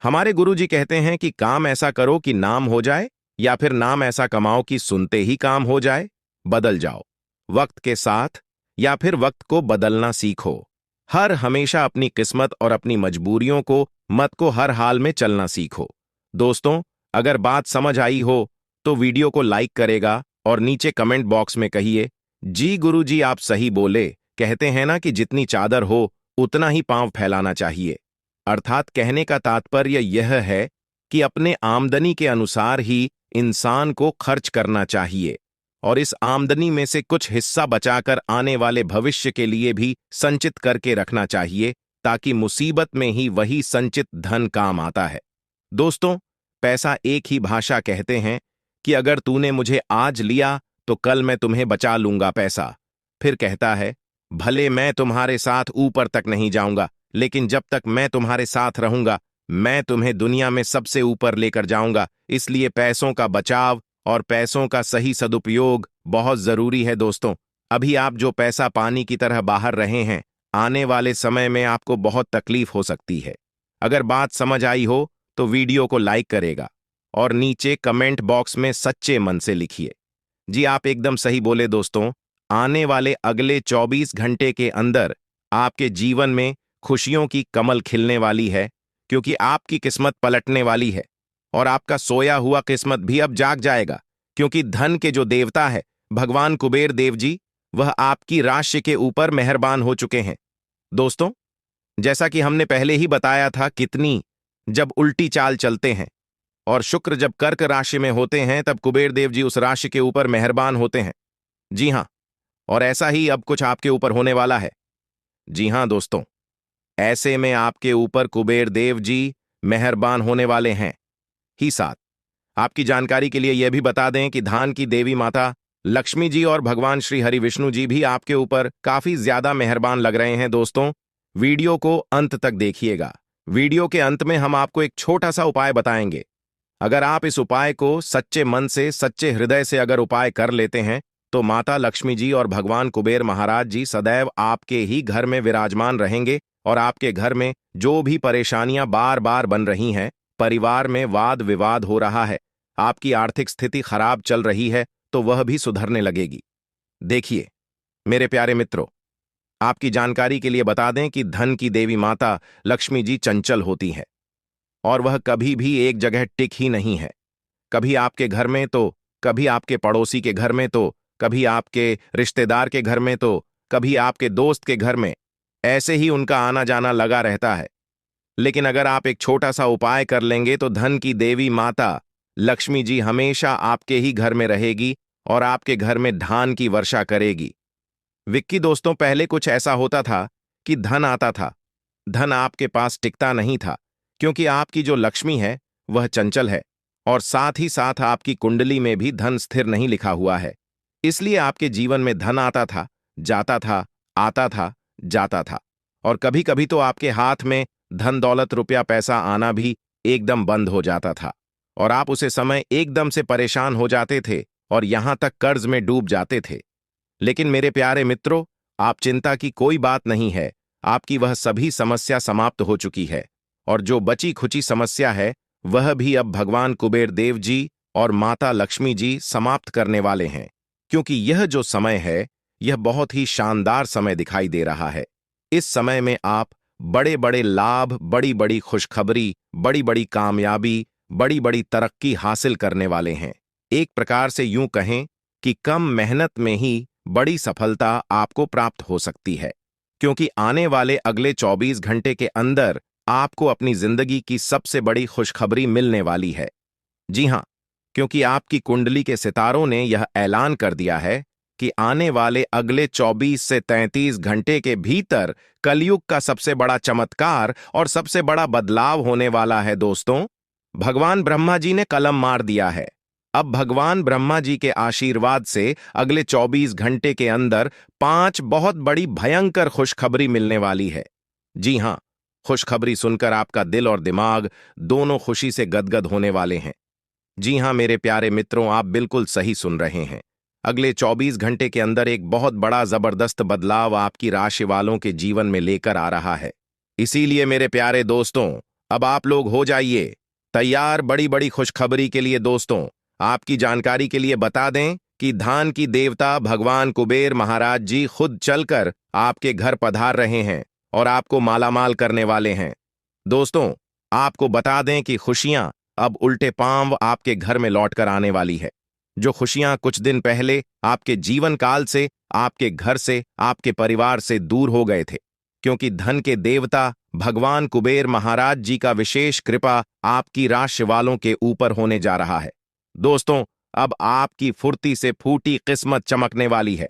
हमारे गुरुजी कहते हैं कि काम ऐसा करो कि नाम हो जाए, या फिर नाम ऐसा कमाओ कि सुनते ही काम हो जाए। बदल जाओ वक्त के साथ, या फिर वक्त को बदलना सीखो। हर हमेशा अपनी किस्मत और अपनी मजबूरियों को मत को हर हाल में चलना सीखो। दोस्तों, अगर बात समझ आई हो तो वीडियो को लाइक करेगा और नीचे कमेंट बॉक्स में कहिए, जी गुरुजी आप सही बोले। कहते हैं ना कि जितनी चादर हो उतना ही पांव फैलाना चाहिए। अर्थात कहने का तात्पर्य यह है कि अपने आमदनी के अनुसार ही इंसान को खर्च करना चाहिए और इस आमदनी में से कुछ हिस्सा बचाकर आने वाले भविष्य के लिए भी संचित करके रखना चाहिए, ताकि मुसीबत में ही वही संचित धन काम आता है। दोस्तों, पैसा एक ही भाषा कहते हैं कि अगर तूने मुझे आज लिया तो कल मैं तुम्हें बचा लूंगा पैसा। फिर कहता है, भले मैं तुम्हारे साथ ऊपर तक नहीं जाऊंगा, लेकिन जब तक मैं तुम्हारे साथ रहूंगा मैं तुम्हें दुनिया में सबसे ऊपर लेकर जाऊंगा। इसलिए पैसों का बचाव और पैसों का सही सदुपयोग बहुत जरूरी है। दोस्तों, अभी आप जो पैसा पानी की तरह बाहर रहे हैं, आने वाले समय में आपको बहुत तकलीफ हो सकती है। अगर बात समझ आई हो तो वीडियो को लाइक करेगा और नीचे कमेंट बॉक्स में सच्चे मन से लिखिए, जी आप एकदम सही बोले। दोस्तों, आने वाले अगले 24 घंटे के अंदर आपके जीवन में खुशियों की कमल खिलने वाली है, क्योंकि आपकी किस्मत पलटने वाली है और आपका सोया हुआ किस्मत भी अब जाग जाएगा, क्योंकि धन के जो देवता है भगवान कुबेर देव जी, वह आपकी राशि के ऊपर मेहरबान हो चुके हैं। दोस्तों, जैसा कि हमने पहले ही बताया था, कितनी जब उल्टी चाल चलते हैं और शुक्र जब कर्क राशि में होते हैं तब कुबेर देव जी उस राशि के ऊपर मेहरबान होते हैं। जी हां, और ऐसा ही अब कुछ आपके ऊपर होने वाला है। जी हां दोस्तों, ऐसे में आपके ऊपर कुबेर देव जी मेहरबान होने वाले हैं ही साथ आपकी जानकारी के लिए यह भी बता दें कि धान की देवी माता लक्ष्मी जी और भगवान श्री हरि विष्णु जी भी आपके ऊपर काफी ज्यादा मेहरबान लग रहे हैं। दोस्तों, वीडियो को अंत तक देखिएगा। वीडियो के अंत में हम आपको एक छोटा सा उपाय बताएंगे। अगर आप इस उपाय को सच्चे मन से, सच्चे हृदय से अगर उपाय कर लेते हैं तो माता लक्ष्मी जी और भगवान कुबेर महाराज जी सदैव आपके ही घर में विराजमान रहेंगे और आपके घर में जो भी परेशानियां बार बार बन रही हैं, परिवार में वाद विवाद हो रहा है, आपकी आर्थिक स्थिति खराब चल रही है, तो वह भी सुधरने लगेगी। देखिए मेरे प्यारे मित्रों, आपकी जानकारी के लिए बता दें कि धन की देवी माता लक्ष्मी जी चंचल होती हैं और वह कभी भी एक जगह टिक ही नहीं है। कभी आपके घर में तो कभी आपके पड़ोसी के घर में तो कभी आपके रिश्तेदार के घर में तो कभी आपके दोस्त के घर में, ऐसे ही उनका आना जाना लगा रहता है। लेकिन अगर आप एक छोटा सा उपाय कर लेंगे तो धन की देवी माता लक्ष्मी जी हमेशा आपके ही घर में रहेगी और आपके घर में धान की वर्षा करेगी। विक्की दोस्तों, पहले कुछ ऐसा होता था कि धन आता था, धन आपके पास टिकता नहीं था, क्योंकि आपकी जो लक्ष्मी है वह चंचल है और साथ ही साथ आपकी कुंडली में भी धन स्थिर नहीं लिखा हुआ है। इसलिए आपके जीवन में धन आता था, जाता था, आता था, जाता था, और कभी कभी तो आपके हाथ में धन दौलत रुपया पैसा आना भी एकदम बंद हो जाता था और आप उसे समय एकदम से परेशान हो जाते थे और यहां तक कर्ज में डूब जाते थे। लेकिन मेरे प्यारे मित्रों, आप चिंता की कोई बात नहीं है, आपकी वह सभी समस्या समाप्त हो चुकी है और जो बची खुची समस्या है वह भी अब भगवान कुबेर देव जी और माता लक्ष्मी जी समाप्त करने वाले हैं, क्योंकि यह जो समय है यह बहुत ही शानदार समय दिखाई दे रहा है। इस समय में आप बड़े बड़े लाभ, बड़ी बड़ी खुशखबरी, बड़ी बड़ी कामयाबी, बड़ी बड़ी तरक्की हासिल करने वाले हैं। एक प्रकार से यूं कहें कि कम मेहनत में ही बड़ी सफलता आपको प्राप्त हो सकती है, क्योंकि आने वाले अगले 24 घंटे के अंदर आपको अपनी जिंदगी की सबसे बड़ी खुशखबरी मिलने वाली है। जी हां, क्योंकि आपकी कुंडली के सितारों ने यह ऐलान कर दिया है कि आने वाले अगले 24 से 33 घंटे के भीतर कलयुग का सबसे बड़ा चमत्कार और सबसे बड़ा बदलाव होने वाला है। दोस्तों, भगवान ब्रह्मा जी ने कलम मार दिया है। अब भगवान ब्रह्मा जी के आशीर्वाद से अगले 24 घंटे के अंदर 5 बहुत बड़ी भयंकर खुशखबरी मिलने वाली है। जी हां, खुशखबरी सुनकर आपका दिल और दिमाग दोनों खुशी से गदगद होने वाले हैं। जी हां मेरे प्यारे मित्रों, आप बिल्कुल सही सुन रहे हैं। अगले 24 घंटे के अंदर एक बहुत बड़ा जबरदस्त बदलाव आपकी राशि वालों के जीवन में लेकर आ रहा है। इसीलिए मेरे प्यारे दोस्तों, अब आप लोग हो जाइए तैयार बड़ी बड़ी खुशखबरी के लिए। दोस्तों, आपकी जानकारी के लिए बता दें कि धान की देवता भगवान कुबेर महाराज जी खुद चलकर आपके घर पधार रहे हैं और आपको मालामाल करने वाले हैं। दोस्तों, आपको बता दें कि खुशियां अब उल्टे पांव आपके घर में लौटकर आने वाली है। जो खुशियां कुछ दिन पहले आपके जीवन काल से, आपके घर से, आपके परिवार से दूर हो गए थे, क्योंकि धन के देवता भगवान कुबेर महाराज जी का विशेष कृपा आपकी राशि वालों के ऊपर होने जा रहा है। दोस्तों, अब आपकी फुर्ती से फूटी किस्मत चमकने वाली है।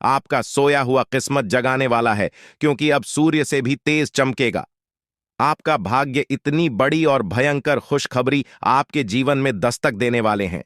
आपका सोया हुआ किस्मत जगाने वाला है, क्योंकि अब सूर्य से भी तेज चमकेगा। आपका भाग्य इतनी बड़ी और भयंकर खुशखबरी आपके जीवन में दस्तक देने वाले हैं।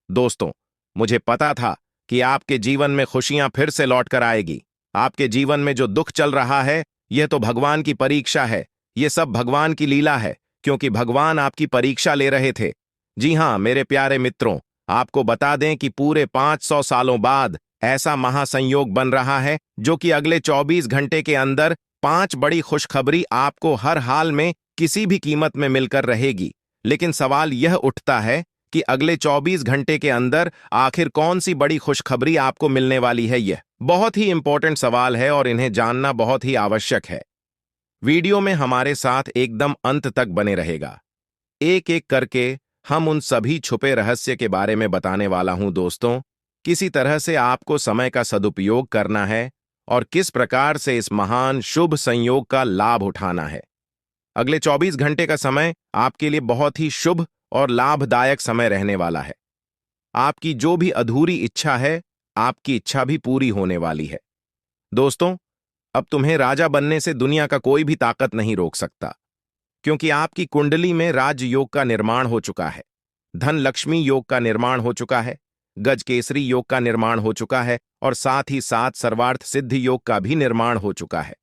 दोस्तों, मुझे पता था कि आपके जीवन में खुशियां फिर से लौटकर आएगी। आपके जीवन में जो दुख चल रहा है यह तो भगवान की परीक्षा है, यह सब भगवान की लीला है, क्योंकि भगवान आपकी परीक्षा ले रहे थे। जी हां मेरे प्यारे मित्रों, आपको बता दें कि पूरे 500 सालों बाद ऐसा महासंयोग बन रहा है जो कि अगले 24 घंटे के अंदर 5 बड़ी खुशखबरी आपको हर हाल में किसी भी कीमत में मिलकर रहेगी। लेकिन सवाल यह उठता है कि अगले 24 घंटे के अंदर आखिर कौन सी बड़ी खुशखबरी आपको मिलने वाली है। यह बहुत ही इंपॉर्टेंट सवाल है और इन्हें जानना बहुत ही आवश्यक है। वीडियो में हमारे साथ एकदम अंत तक बने रहेगा। एक एक करके हम उन सभी छुपे रहस्य के बारे में बताने वाला हूं दोस्तों। किसी तरह से आपको समय का सदुपयोग करना है और किस प्रकार से इस महान शुभ संयोग का लाभ उठाना है। अगले 24 घंटे का समय आपके लिए बहुत ही शुभ और लाभदायक समय रहने वाला है। आपकी जो भी अधूरी इच्छा है, आपकी इच्छा भी पूरी होने वाली है। दोस्तों, अब तुम्हें राजा बनने से दुनिया का कोई भी ताकत नहीं रोक सकता, क्योंकि आपकी कुंडली में राजयोग का निर्माण हो चुका है, धन लक्ष्मी योग का निर्माण हो चुका है, गज केसरी योग का निर्माण हो चुका है और साथ ही साथ सर्वार्थ सिद्धि योग का भी निर्माण हो चुका है।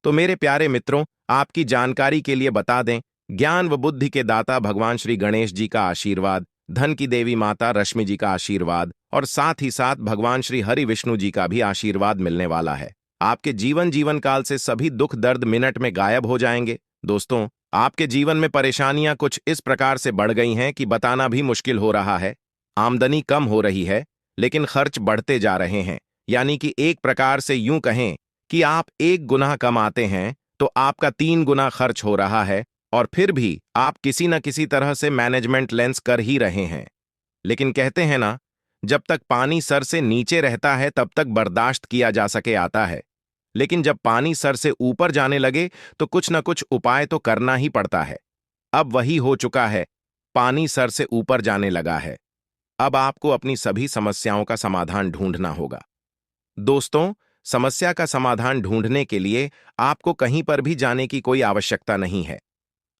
तो मेरे प्यारे मित्रों, आपकी जानकारी के लिए बता दें, ज्ञान व बुद्धि के दाता भगवान श्री गणेश जी का आशीर्वाद, धन की देवी माता रश्मि जी का आशीर्वाद और साथ ही साथ भगवान श्री हरि विष्णु जी का भी आशीर्वाद मिलने वाला है। आपके जीवन काल से सभी दुख दर्द मिनट में गायब हो जाएंगे। दोस्तों, आपके जीवन में परेशानियां कुछ इस प्रकार से बढ़ गई हैं कि बताना भी मुश्किल हो रहा है। आमदनी कम हो रही है, लेकिन खर्च बढ़ते जा रहे हैं। यानी कि एक प्रकार से यूं कहें कि आप 1 गुना कमाते हैं तो आपका 3 गुना खर्च हो रहा है, और फिर भी आप किसी न किसी तरह से मैनेजमेंट लेंस कर ही रहे हैं। लेकिन कहते हैं ना, जब तक पानी सर से नीचे रहता है तब तक बर्दाश्त किया जा सके आता है, लेकिन जब पानी सर से ऊपर जाने लगे तो कुछ न कुछ उपाय तो करना ही पड़ता है। अब वही हो चुका है, पानी सर से ऊपर जाने लगा है। अब आपको अपनी सभी समस्याओं का समाधान ढूंढना होगा। दोस्तों, समस्या का समाधान ढूंढने के लिए आपको कहीं पर भी जाने की कोई आवश्यकता नहीं है।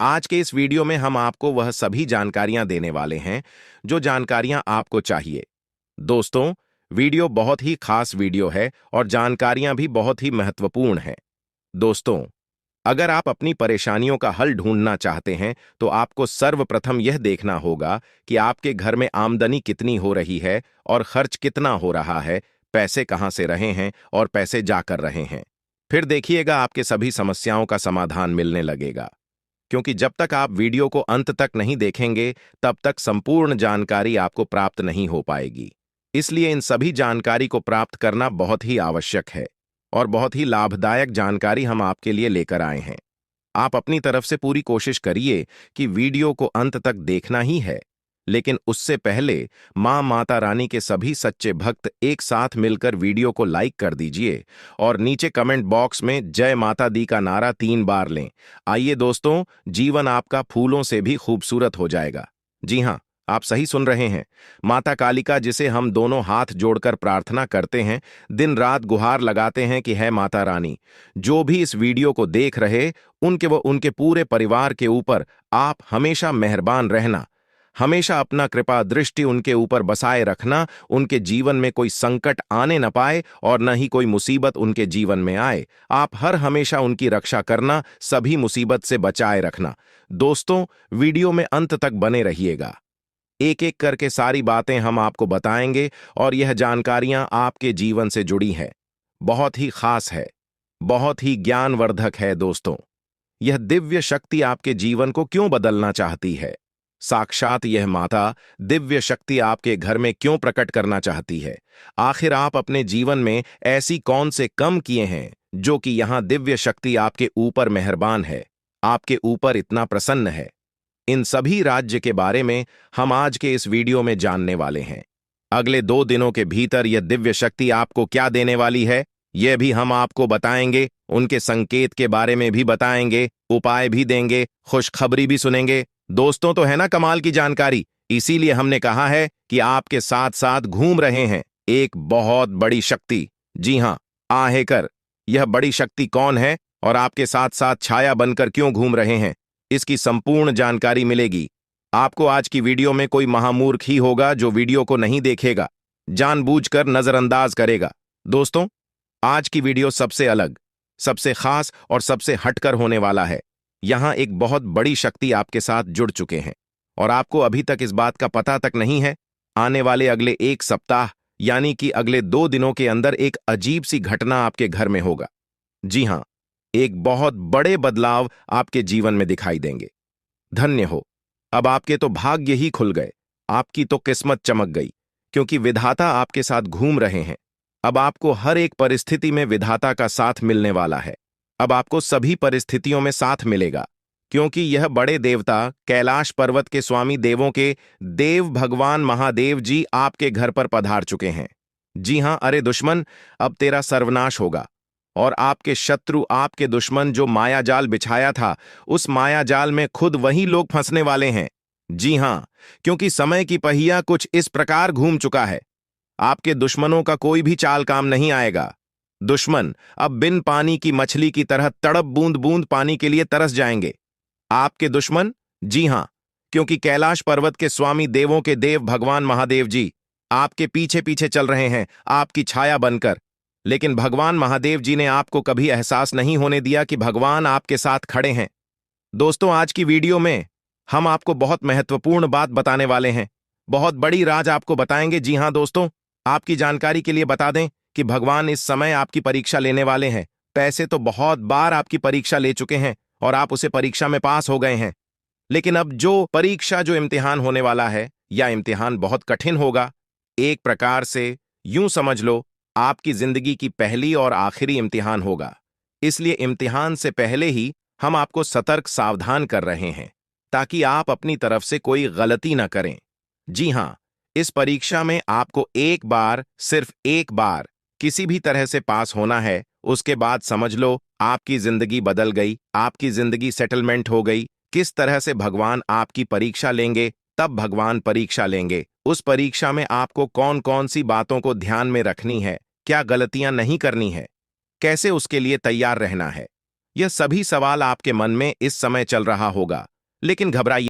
आज के इस वीडियो में हम आपको वह सभी जानकारियां देने वाले हैं जो जानकारियां आपको चाहिए। दोस्तों, वीडियो बहुत ही खास वीडियो है और जानकारियां भी बहुत ही महत्वपूर्ण हैं। दोस्तों, अगर आप अपनी परेशानियों का हल ढूंढना चाहते हैं तो आपको सर्वप्रथम यह देखना होगा कि आपके घर में आमदनी कितनी हो रही है और खर्च कितना हो रहा है, पैसे कहां से रहे हैं और पैसे जाकर रहे हैं। फिर देखिएगा आपके सभी समस्याओं का समाधान मिलने लगेगा, क्योंकि जब तक आप वीडियो को अंत तक नहीं देखेंगे तब तक संपूर्ण जानकारी आपको प्राप्त नहीं हो पाएगी। इसलिए इन सभी जानकारी को प्राप्त करना बहुत ही आवश्यक है और बहुत ही लाभदायक जानकारी हम आपके लिए लेकर आए हैं। आप अपनी तरफ से पूरी कोशिश करिए कि वीडियो को अंत तक देखना ही है, लेकिन उससे पहले मां माता रानी के सभी सच्चे भक्त एक साथ मिलकर वीडियो को लाइक कर दीजिए और नीचे कमेंट बॉक्स में जय माता दी का नारा 3 बार लें। आइए दोस्तों, जीवन आपका फूलों से भी खूबसूरत हो जाएगा। जी हां, आप सही सुन रहे हैं। माता कालिका, जिसे हम दोनों हाथ जोड़कर प्रार्थना करते हैं, दिन रात गुहार लगाते हैं कि है माता रानी, जो भी इस वीडियो को देख रहे उनके व उनके पूरे परिवार के ऊपर आप हमेशा मेहरबान रहना, हमेशा अपना कृपा दृष्टि उनके ऊपर बसाए रखना, उनके जीवन में कोई संकट आने न पाए और न ही कोई मुसीबत उनके जीवन में आए। आप हर हमेशा उनकी रक्षा करना, सभी मुसीबत से बचाए रखना। दोस्तों, वीडियो में अंत तक बने रहिएगा। एक एक करके सारी बातें हम आपको बताएंगे और यह जानकारियां आपके जीवन से जुड़ी हैं, बहुत ही खास है, बहुत ही ज्ञानवर्धक है। दोस्तों, यह दिव्य शक्ति आपके जीवन को क्यों बदलना चाहती है? साक्षात यह माता दिव्य शक्ति आपके घर में क्यों प्रकट करना चाहती है? आखिर आप अपने जीवन में ऐसी कौन से कम किए हैं जो कि यहां दिव्य शक्ति आपके ऊपर मेहरबान है, आपके ऊपर इतना प्रसन्न है? इन सभी राज्य के बारे में हम आज के इस वीडियो में जानने वाले हैं। अगले 2 दिनों के भीतर यह दिव्य शक्ति आपको क्या देने वाली है, यह भी हम आपको बताएंगे। उनके संकेत के बारे में भी बताएंगे, उपाय भी देंगे, खुशखबरी भी सुनेंगे। दोस्तों, तो है ना कमाल की जानकारी? इसीलिए हमने कहा है कि आपके साथ साथ घूम रहे हैं एक बहुत बड़ी शक्ति। जी हां, आहेकर, यह बड़ी शक्ति कौन है और आपके साथ साथ छाया बनकर क्यों घूम रहे हैं, इसकी संपूर्ण जानकारी मिलेगी आपको। आज की वीडियो में कोई महामूर्ख ही होगा जो वीडियो को नहीं देखेगा, जानबूझकर नजरअंदाज करेगा। दोस्तों, आज की वीडियो सबसे अलग, सबसे खास और सबसे हटकर होने वाला है। यहां एक बहुत बड़ी शक्ति आपके साथ जुड़ चुके हैं और आपको अभी तक इस बात का पता तक नहीं है। आने वाले अगले 1 सप्ताह यानी कि अगले 2 दिनों के अंदर एक अजीब सी घटना आपके घर में होगा। जी हां, एक बहुत बड़े बदलाव आपके जीवन में दिखाई देंगे। धन्य हो, अब आपके तो भाग्य ही खुल गए, आपकी तो किस्मत चमक गई, क्योंकि विधाता आपके साथ घूम रहे हैं। अब आपको हर एक परिस्थिति में विधाता का साथ मिलने वाला है। अब आपको सभी परिस्थितियों में साथ मिलेगा, क्योंकि यह बड़े देवता कैलाश पर्वत के स्वामी देवों के देव भगवान महादेव जी आपके घर पर पधार चुके हैं। जी हां, अरे दुश्मन, अब तेरा सर्वनाश होगा और आपके शत्रु, आपके दुश्मन जो मायाजाल बिछाया था, उस मायाजाल में खुद वही लोग फंसने वाले हैं। जी हां, क्योंकि समय की पहिया कुछ इस प्रकार घूम चुका है, आपके दुश्मनों का कोई भी चाल काम नहीं आएगा। दुश्मन अब बिन पानी की मछली की तरह तड़प बूंद बूंद पानी के लिए तरस जाएंगे। आपके दुश्मन, जी हां, क्योंकि कैलाश पर्वत के स्वामी देवों के देव भगवान महादेव जी आपके पीछे पीछे चल रहे हैं, आपकी छाया बनकर। लेकिन भगवान महादेव जी ने आपको कभी एहसास नहीं होने दिया कि भगवान आपके साथ खड़े हैं। दोस्तों, आज की वीडियो में हम आपको बहुत महत्वपूर्ण बात बताने वाले हैं, बहुत बड़ी राज आपको बताएंगे। जी हां दोस्तों, आपकी जानकारी के लिए बता दें कि भगवान इस समय आपकी परीक्षा लेने वाले हैं। पैसे तो बहुत बार आपकी परीक्षा ले चुके हैं और आप उसे परीक्षा में पास हो गए हैं, लेकिन अब जो इम्तिहान होने वाला है, या इम्तिहान बहुत कठिन होगा। एक प्रकार से यूं समझ लो, आपकी जिंदगी की पहली और आखिरी इम्तिहान होगा। इसलिए इम्तिहान से पहले ही हम आपको सतर्क सावधान कर रहे हैं, ताकि आप अपनी तरफ से कोई गलती ना करें। जी हां, इस परीक्षा में आपको एक बार, सिर्फ एक बार किसी भी तरह से पास होना है। उसके बाद समझ लो आपकी जिंदगी बदल गई, आपकी जिंदगी सेटलमेंट हो गई। किस तरह से भगवान आपकी परीक्षा लेंगे, तब भगवान परीक्षा लेंगे। उस परीक्षा में आपको कौन कौन सी बातों को ध्यान में रखनी है, क्या गलतियां नहीं करनी है, कैसे उसके लिए तैयार रहना है, यह सभी सवाल आपके मन में इस समय चल रहा होगा। लेकिन घबराइए